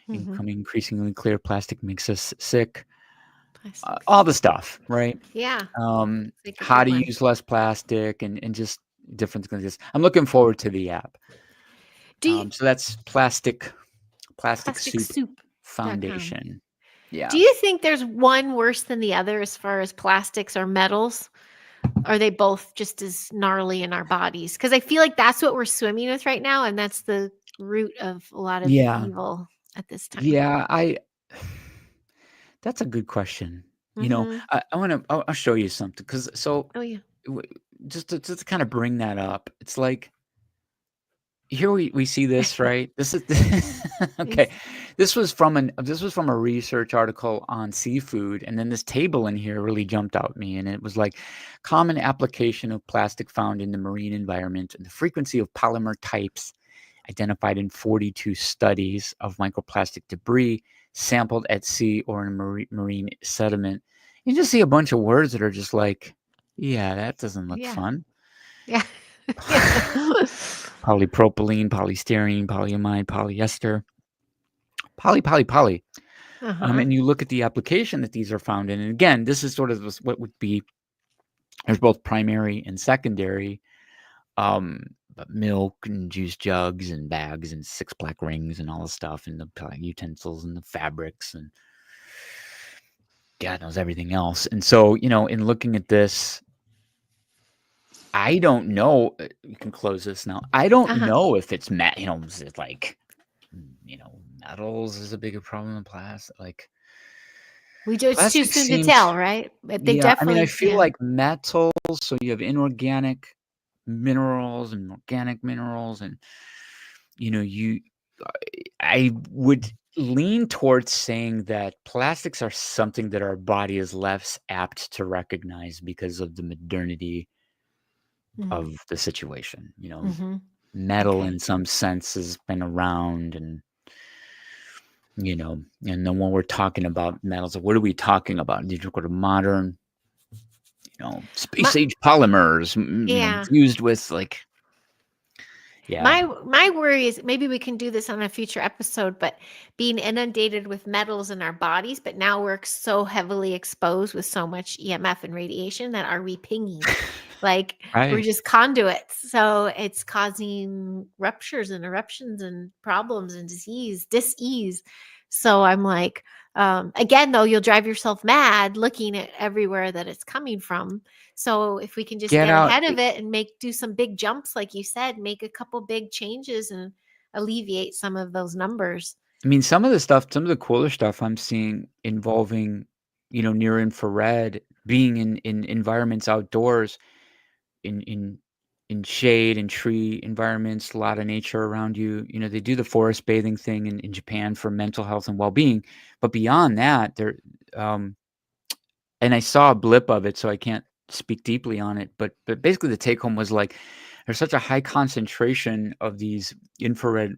Becoming increasingly clear, plastic makes us sick. All the stuff, right? Yeah. How to use less plastic and just different things. I'm looking forward to the app. So that's Plastic Soup Foundation. Yeah. Do you think there's one worse than the other as far as plastics or metals? Are they both just as gnarly in our bodies? Because I feel like that's what we're swimming with right now, and that's the root of a lot of evil at this time. Yeah, that's a good question. I'll show you something because Oh yeah. Just to kind of bring that up, it's like here we see this, right? This is okay. This was from a research article on seafood, and then this table in here really jumped out at me, and it was like common application of plastic found in the marine environment and the frequency of polymer types identified in 42 studies of microplastic debris sampled at sea or in marine sediment. You just see a bunch of words that are just like, yeah, that doesn't look fun. Yeah. Polypropylene, polystyrene, polyamide, polyester, poly. And you look at the application that these are found in. And again, this is sort of what would be, there's both primary and secondary, but milk and juice jugs and bags and 6 black rings and all the stuff and the utensils and the fabrics and God knows everything else. And so, in looking at this, I don't know. You can close this now. I don't know if it's is it like, metals is a bigger problem than plastic. Like, it's too soon to tell, right? But they yeah. I mean, definitely. I feel like metals. So you have inorganic minerals and organic minerals, and I would lean towards saying that plastics are something that our body is less apt to recognize because of the modernity Mm. of the situation. Mhm. Metal Okay. in some sense has been around, and and then when we're talking about metals, what are we talking about? These are sort of modern, My space age polymers, Yeah. fused with yeah. My worry is maybe we can do this on a future episode, but being inundated with metals in our bodies, but now we're so heavily exposed with so much EMF and radiation that are we pinging? Like we're Right. just conduits. So it's causing ruptures and eruptions and problems and dis-ease. So I'm like, again, though, you'll drive yourself mad looking at everywhere that it's coming from. So if we can just Get get out. ahead of it and do some big jumps, like you said, make a couple big changes and alleviate some of those numbers. I mean, some of the cooler stuff I'm seeing involving, near infrared, being in environments outdoors, in shade and tree environments, a lot of nature around you. They do the forest bathing thing in Japan for mental health and well-being. But beyond that, um, and I saw a blip of it, so I can't speak deeply on it. But basically, the take home was like, there's such a high concentration of these infrared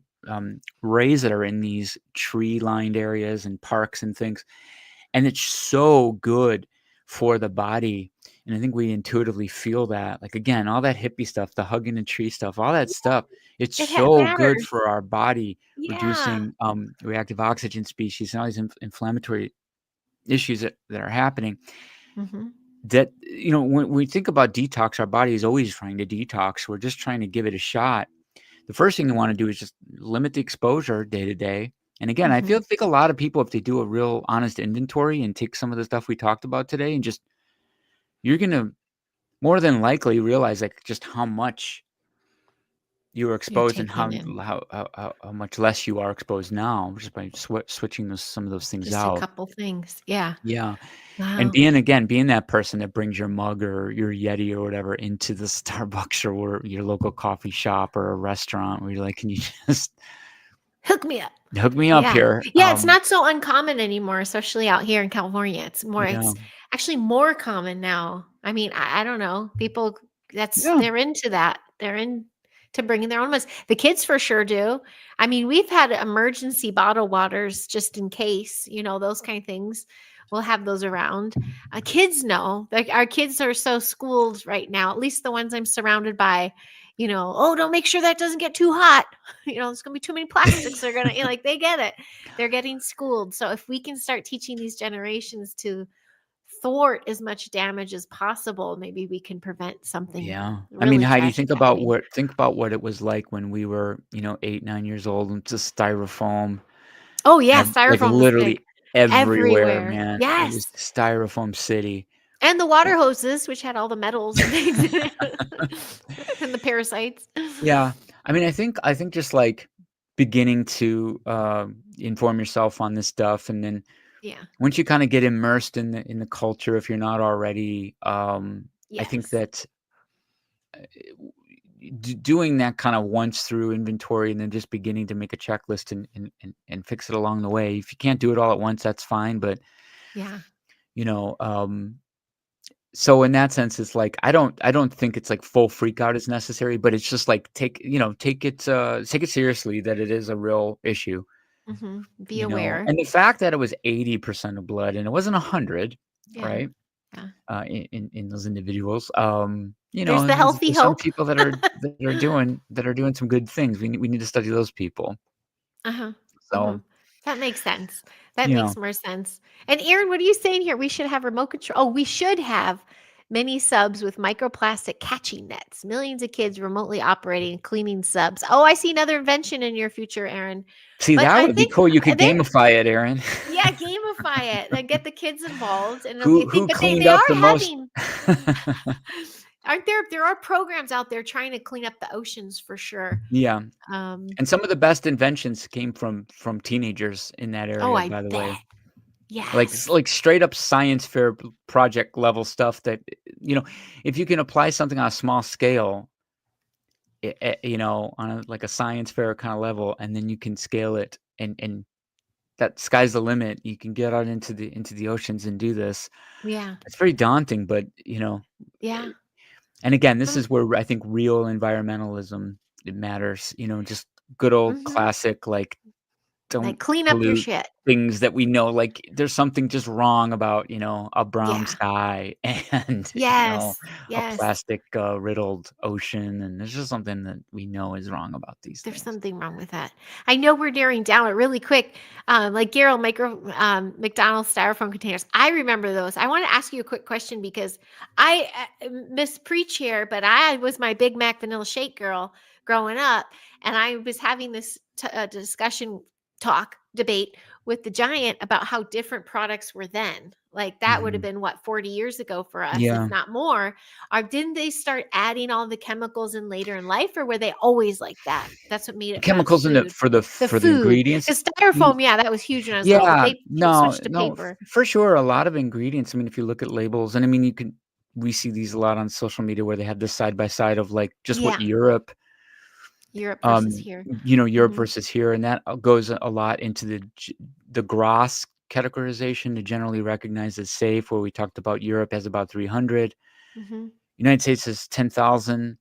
rays that are in these tree-lined areas and parks and things, and it's so good for the body. And I think we intuitively feel that. Like, again, all that hippie stuff, the hugging the tree stuff, all that stuff, it's so good Matters. for our body, Yeah. reducing reactive oxygen species and all these inflammatory issues that are happening. Hmm. That, when we think about detox, our body is always trying to detox. We're just trying to give it a shot. The first thing you want to do is just limit the exposure day to day. And again, I Hmm. think a lot of people, if they do a real honest inventory and take some of the stuff we talked about today and just, you're going to more than likely realize like just how much you were You're exposed and taking in how much less you are exposed now, just by switching some of those things just a out. couple things. Yeah. Yeah. And Wow. being that person that brings your mug or your Yeti or whatever into the Starbucks or your local coffee shop or a restaurant where you're like, can you just Hook me up. hook me up Yeah. here? Yeah, it's not so uncommon anymore, especially out here in California. Yeah. It's actually more common now. I mean, I don't know. People Yeah. they're into that. They're in to bringing their own ones. The kids for sure do. I mean, we've had emergency bottle waters just in case, those kind of things. We'll have those around. Kids know. Like our kids are so schooled right now, at least the ones I'm surrounded by, oh, don't make sure that doesn't get too hot. There's going to be too many plastics. They're going to, like, they get it. They're getting schooled. So if we can start teaching these generations to thwart as much damage as possible, maybe we can prevent something Yeah. I mean, really Heidi, tragic happening. think about what it was like when we were, 8, 9 years old, and just styrofoam, Oh yeah, like styrofoam was big literally everywhere, everywhere. man. It was Yes. styrofoam city. And the water hoses, which had all the metals and things in it. And the parasites. Yeah. I mean, I think just like beginning to inform yourself on this stuff, and then Yeah. once you kind of get immersed in the culture, if you're not already, I think Yes. that doing that kind of once through inventory and then just beginning to make a checklist and fix it along the way. If you can't do it all at once, that's fine. But Yeah. you know, um, so in that sense, it's like I don't think it's like full freak out is necessary, but it's just like take it seriously that it is a real issue. Be aware. And the fact that it was 80% of blood and it wasn't 100, Yeah. right? Yeah. In those individuals, There's the healthy there's some hope. people that are doing some good things. We need to study those people. Uh-huh. Uh-huh. So, That makes sense. That you know, makes more sense. And Aaron, what are you saying here? We should have remote control. Oh, we should have many subs with microplastic catching nets. Millions of kids remotely operating and cleaning subs. Oh, I see another invention in your future, Aaron. see, But that I would be think cool. You could there, gamify it, Aaron. yeah, gamify it and get the kids involved. And Who but they cleaned they up are the most? having aren't there are programs out there trying to clean up the oceans for sure. Yeah, Um, and some of the best inventions came from teenagers in that oh, area, I by the way. bet. Yes. Like straight up science fair project level stuff that, if you can apply something on a small scale, you know, on a, like a science fair kind of level, and then you can scale it, and that sky's the limit. You can get out into the oceans and do this. Yeah. It's very daunting, but you know, Yeah. and again, this Mm, is where I think real environmentalism, it matters. You know, just good old mhm. classic, like, don't Like, clean up your pollute shit. things that we know, like, there's something just wrong about, you know, a brown Yeah. sky and, you know, Yes. a Yes. plastic, riddled ocean, and there's just something that we know is wrong about these There's things. something wrong with that. I know we're narrowing down it really quick. Like Garrel McDonald's styrofoam containers. I remember those. I want to ask you a quick question because I miss pre-chair, but I was my Big Mac vanilla shake girl growing up, and I was having this discussion, debate with the giant about how different products were then. Like that would have Mhm. been what 40 years ago for us, if Yeah. not more. Or didn't they start adding all the chemicals in later in life, or were they always like that? That's what made it fast Chemicals in it food. for the The for the food. ingredients. Because Y styrofoam, yeah, that was huge when I was little, but Yeah, they no, switched to no, paper. for sure, a lot of ingredients. I mean, if you look at labels, and I mean, we see these a lot on social media where they have this side by side of, like, just what Yeah. Europe, Europe versus here. Europe Mhm. versus here, and that goes a lot into the GRAS categorization, to generally recognized as safe, where we talked about Europe has about 300, Mhm. United States has 10,000,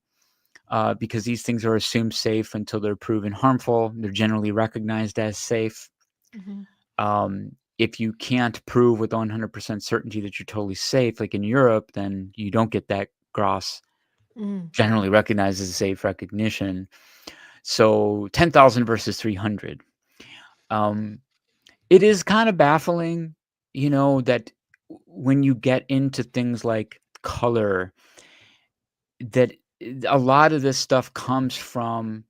because these things are assumed safe until they're proven harmful. They're generally recognized as safe. Mhm. If you can't prove with 100% certainty that you're totally safe, like in Europe, then you don't get that GRAS, Mm. generally recognized as safe recognition. So 10,000 versus 300. Um, it is kind of baffling, you know, that when you get into things like color, that a lot of this stuff comes from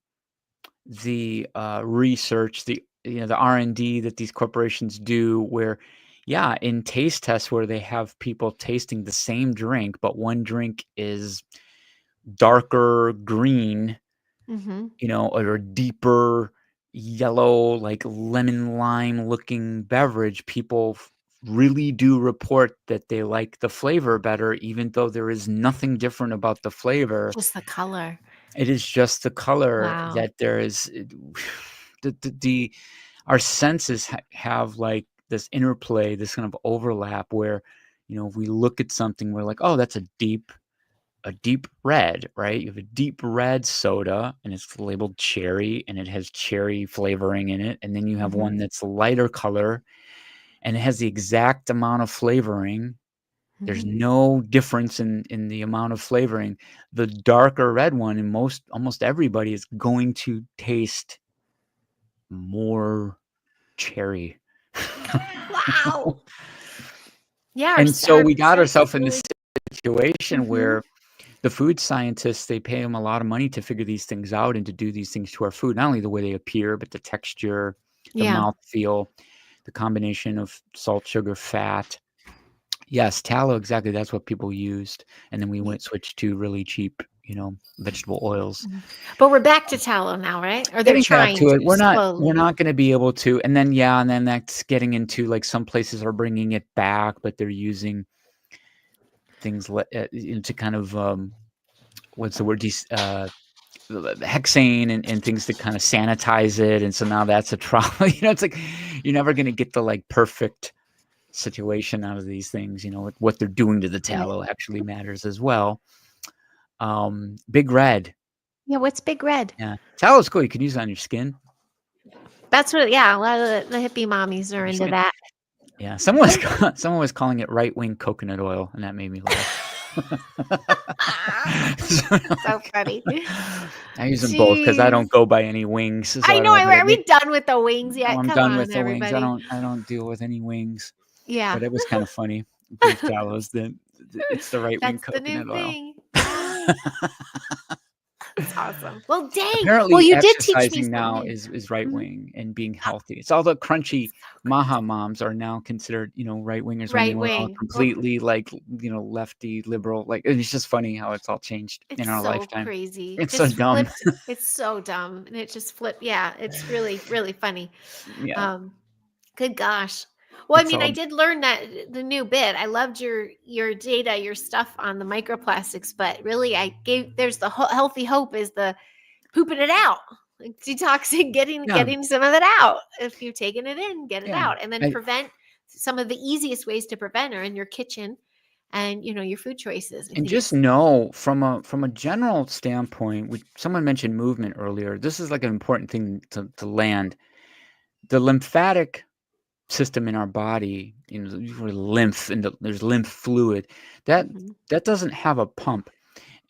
the research, the the R&D that these corporations do, where yeah, in taste tests where they have people tasting the same drink, but one drink is darker green, Mhm. you know, or deeper yellow, like lemon lime looking beverage, people really do report that they like the flavor better, even though there is nothing different about the flavor. Just the color. It is just the color Wow. that there is the our senses have like this interplay, this kind of overlap where, you know, if we look at something, we're like, oh, that's a deep red, right? You have a deep red soda and it's labeled cherry and it has cherry flavoring in it. And then you have Mhm. one that's lighter color and it has the exact amount of flavoring. There's Mhm. no difference in the amount of flavoring. The darker red one in almost everybody is going to taste more cherry. Wow. Yeah, And so our we got sense ourselves in this really. situation Mhm. where the food scientists, they pay them a lot of money to figure these things out and to do these things to our food, not only the way they appear, but the texture, the Yeah. mouthfeel, the combination of salt, sugar, fat. Yes, tallow, exactly, that's what people used, and then we Ye switched to really cheap, you know, vegetable oils. Mhm. But we're back to tallow now, right? Or they're Getting back trying to it, to we're slowly. not gonna be able to, and then yeah, and then that's getting into, like, some places are bringing it back, but they're using things you know, to kind of, what's the word? Hexane and things to kind of sanitize it, and so now that's a problem. You know, it's like you're never gonna get the, like, perfect situation out of these things, you know, what they're doing to the Right. tallow actually matters as well. Big Red. Yeah, what's Big Red? Yeah. Tallow's cool, you can use it on your skin. That's what, yeah, a lot of the hippie mommies are into that. Yeah, someone was someone was calling it right-wing coconut oil, and that made me laugh. So, So funny. I use them both because I Jeez. don't go by any wings, so I I know, don't know, but are we done with the wings no, yet? I'm Come done with on, the wings. I everybody. don't deal with any wings, Yeah. but it was kinda funny. Beef tallows, it's the right-wing That's the new coconut oil. thing. Yeah. That's awesome. Well, dang. Well, Apparently, you did teach me exercising something now new. is right Mhm. wing and being healthy. It's all the crunchy So maha crazy. moms are now considered, you know, right wingers when they Right were all wing. Well, completely like, you know, lefty liberal. Like, it's just funny how it's all changed in it's our so lifetime. crazy. It's so Just dumb. flipped. It's so dumb. And it just flipped. Yeah, it's really, really funny. Yeah, Um, Good gosh. Well, I it's mean, all I did learn that the new bit. I loved your data, your stuff on the microplastics, but really, I gave there's the healthy hope is the pooping it out, like detoxing, getting some of it out. If you're taking it in, get it out, and then prevent. Some of the easiest ways to prevent are in your kitchen, and your food choices. I And think just it's know from a general standpoint, someone mentioned movement earlier. This is like an important thing to land. The lymphatic system in our body, lymph, and there's lymph fluid that doesn't have a pump.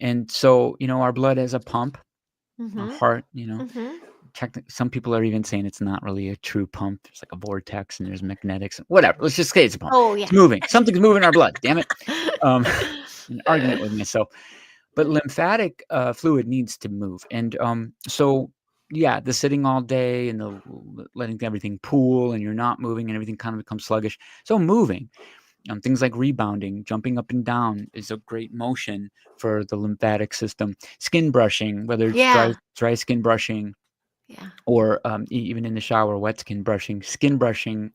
And so, our blood has a pump, our heart, some people are even saying it's not really a true pump. There's like a vortex and there's magnetics, whatever. Let's just say it's a pump. Oh, yeah. It's moving. Something's moving our blood. Damn it. An argument with myself. But lymphatic fluid needs to move. And so, yeah, the sitting all day and the letting everything pool and you're not moving and everything kind of becomes sluggish. So moving. Things like rebounding, jumping up and down is a great motion for the lymphatic system. Skin brushing, whether it's dry skin brushing, or even in the shower, wet skin brushing. Skin brushing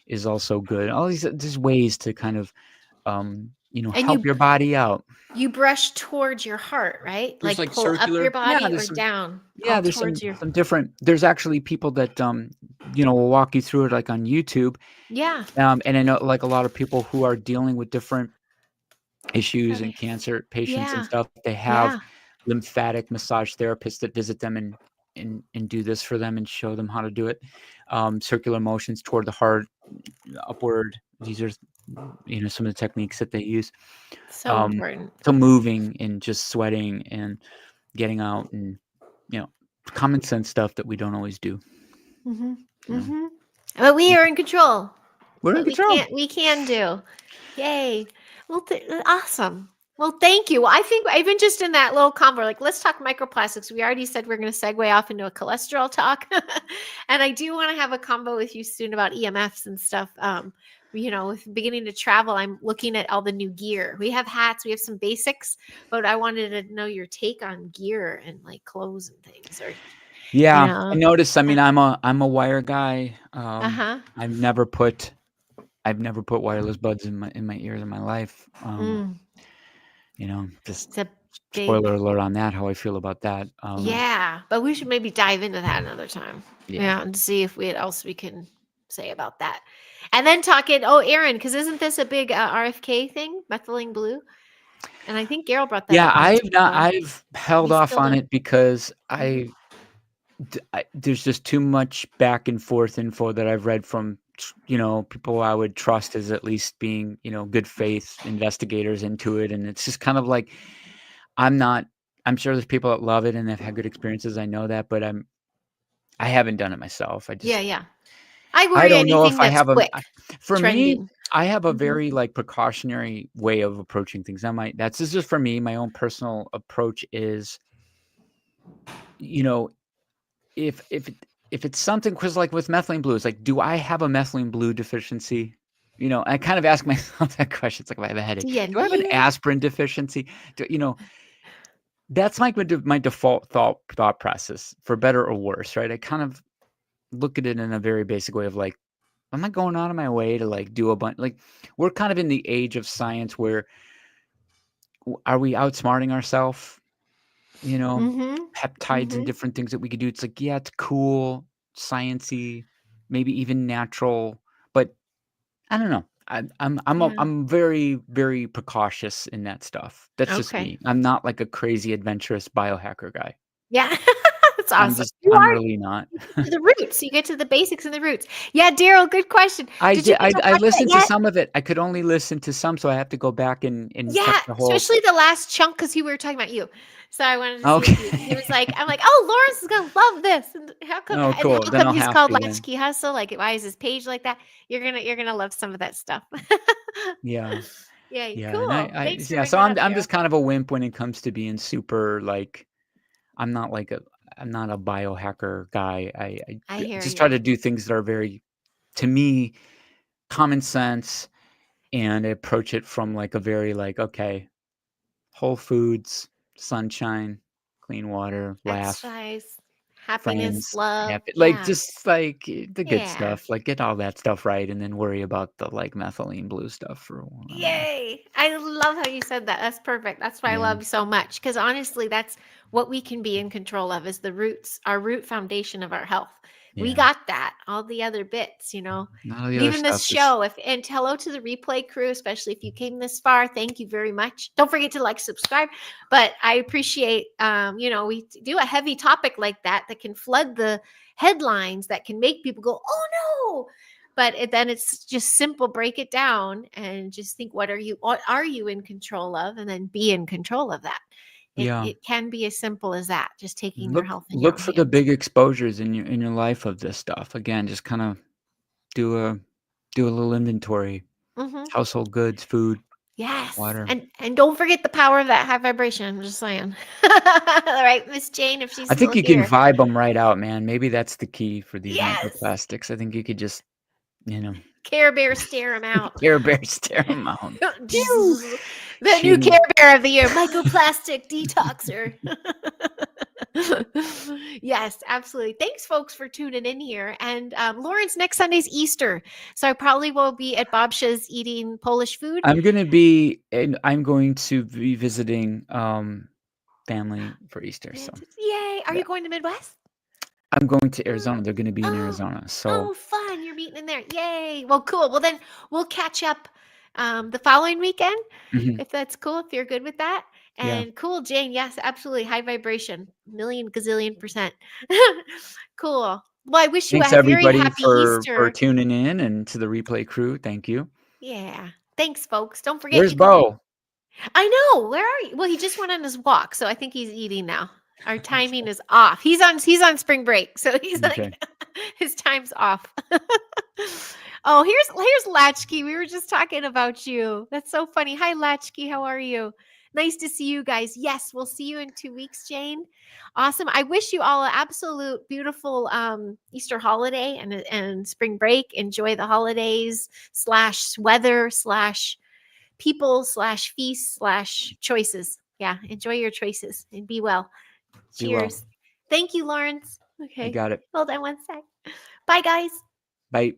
is also good. All these ways to kind of help your body out. You brush towards your heart, right? There's like pull circular, up your body or down. There's some different. There's actually people that will walk you through it, like on YouTube. Yeah. And I know like a lot of people who are dealing with different issues and cancer patients and stuff. They have lymphatic massage therapists that visit them and do this for them and show them how to do it. Circular motions toward the heart, upward. These are some of the techniques that they use. So important. So moving and just sweating and getting out and common sense stuff that we don't always do. But we are in control. We're in control. We can do. Yay. Well, awesome. Well, thank you. I think even just in that little convo, like, let's talk microplastics. We already said we're going to segue off into a cholesterol talk. And I do want to have a convo with you soon about EMFs and stuff. With beginning to travel, I'm looking at all the new gear. We have hats, we have some basics, but I wanted to know your take on gear and like clothes and things. Or I noticed. I mean, I'm a wire guy. I've never put wireless buds in my ears in my life. Just spoiler alert on that, how I feel about that. But we should maybe dive into that another time. And see if what else we can say about that. And then Aaron, because isn't this a big RFK thing, methylene blue? And I think Gail brought that up. I've held off on it because there's just too much back and forth info that I've read from people I would trust as at least being good faith investigators into it, and it's just kind of like I'm sure there's people that love it and have had good experiences. I know that, but I haven't done it myself. I don't know if I have me, I have a very like precautionary way of approaching things. That's just for me. My own personal approach is, if it's something, because like with methylene blue, it's like, do I have a methylene blue deficiency? I kind of ask myself that question. It's like, if I have a headache, do I have an aspirin deficiency? That's like my default thought process, for better or worse, right? I kind of look at it in a very basic way of like, I'm not going out of my way to like do a bunch. Like, we're kind of in the age of science where are we outsmarting ourselves? Peptides and different things that we could do. It's like, yeah, it's cool, sciencey, maybe even natural, but I don't know. I'm very, very precautious in that stuff. That's just me. I'm not like a crazy adventurous biohacker guy. Yeah. That's awesome. I'm really not. The roots. You get to the basics and the roots. Yeah, Daryl, good question. I listened to some of it. I could only listen to some, so I have to go back and check the whole. Especially the last chunk, because we were talking about you. So I wanted to see if he was like, I'm like, oh, Lawrence is gonna love this. And how come? Oh, cool. How come he's called Latchkey Hustle? Like, why is his page like that? You're gonna love some of that stuff. Yeah. Yeah. Cool. Thanks for so I'm just kind of a wimp when it comes to being super like. I'm not a biohacker guy. I just try to do things that are very, to me, common sense, and approach it from like a very like, okay, whole foods, sunshine, clean water, laugh. Exercise, happiness, friends, love. happy, like, Yeah. just, like, the good Yeah. stuff, like, get all that stuff right and then worry about the, like, methylene blue stuff for I don't know. Yay. I love how you said that. That's perfect. That's why I Yeah, love you so much. Because honestly, that's what we can be in control of is the roots, our root foundation of our health. We yeah. got that. All the other bits, None of the other leaving this stuff is show. And hello to the replay crew, especially if you came this far. Thank you very much. Don't forget to like, subscribe. But I appreciate, we do a heavy topic like that can flood the headlines, that can make people go, oh no. But then it's just simple. Break it down and just think, what are you in control of, and then be in control of that. It yeah. it can be as simple as that. Just taking your Look health in your look own for the hands. big exposures in your life of this stuff. Again, just kinda do a do a little inventory. Hmm. Household goods, food, Yes, water. and don't forget the power of that high vibration. I'm just saying. All right, Miss Jane, if she's I still think you can here. vibe them right out, man. Maybe that's the key for these Yes, microplastics. I think you could just, you know, Care Bear, stare him out. Care Bear stare 'em out. Phew! The new Shoo. Care Bear of the year, microplastic detoxer. Yes, absolutely. Thanks, folks, for tuning in here. And Lawrence, next Sunday's Easter, so I probably will be at Babcia's eating Polish food. I'm going to be visiting, family for Easter, so, Yay! Are yeah. you going to Midwest? I'm going to Oh, Arizona. They're gonna be in oh, Arizona, so oh, fun! You're meeting in there. Yay! Well, cool. Well, then we'll catch up the following weekend, mhm, if that's cool. If you're good with that. yeah. And cool, Jane. Yes, absolutely. High vibration, million gazillion percent. Cool. Well, I wish you Thanks, a very everybody, happy for Easter. tuning in, and to the replay crew, thank you. Yeah. Thanks, folks. Don't forget Where's you can. Bo? I know. Where are you? Well, he just went on his walk, so I think he's eating now. Our timing is off. He's on spring break, so he's Okay. like his time's off. Oh, here's Latchkey. We were just talking about you. That's so funny. Hi, Latchkey. How are you? Nice to see you guys. Yes, we'll see you in 2 weeks, Jane. Awesome. I wish you all an absolute beautiful Easter holiday and spring break. Enjoy the holidays / weather / people / feast / choices. Yeah, enjoy your choices and be well. Be well. Cheers. Thank you, Lawrence. You Okay, got it. hold on one sec. Bye, guys. Bye.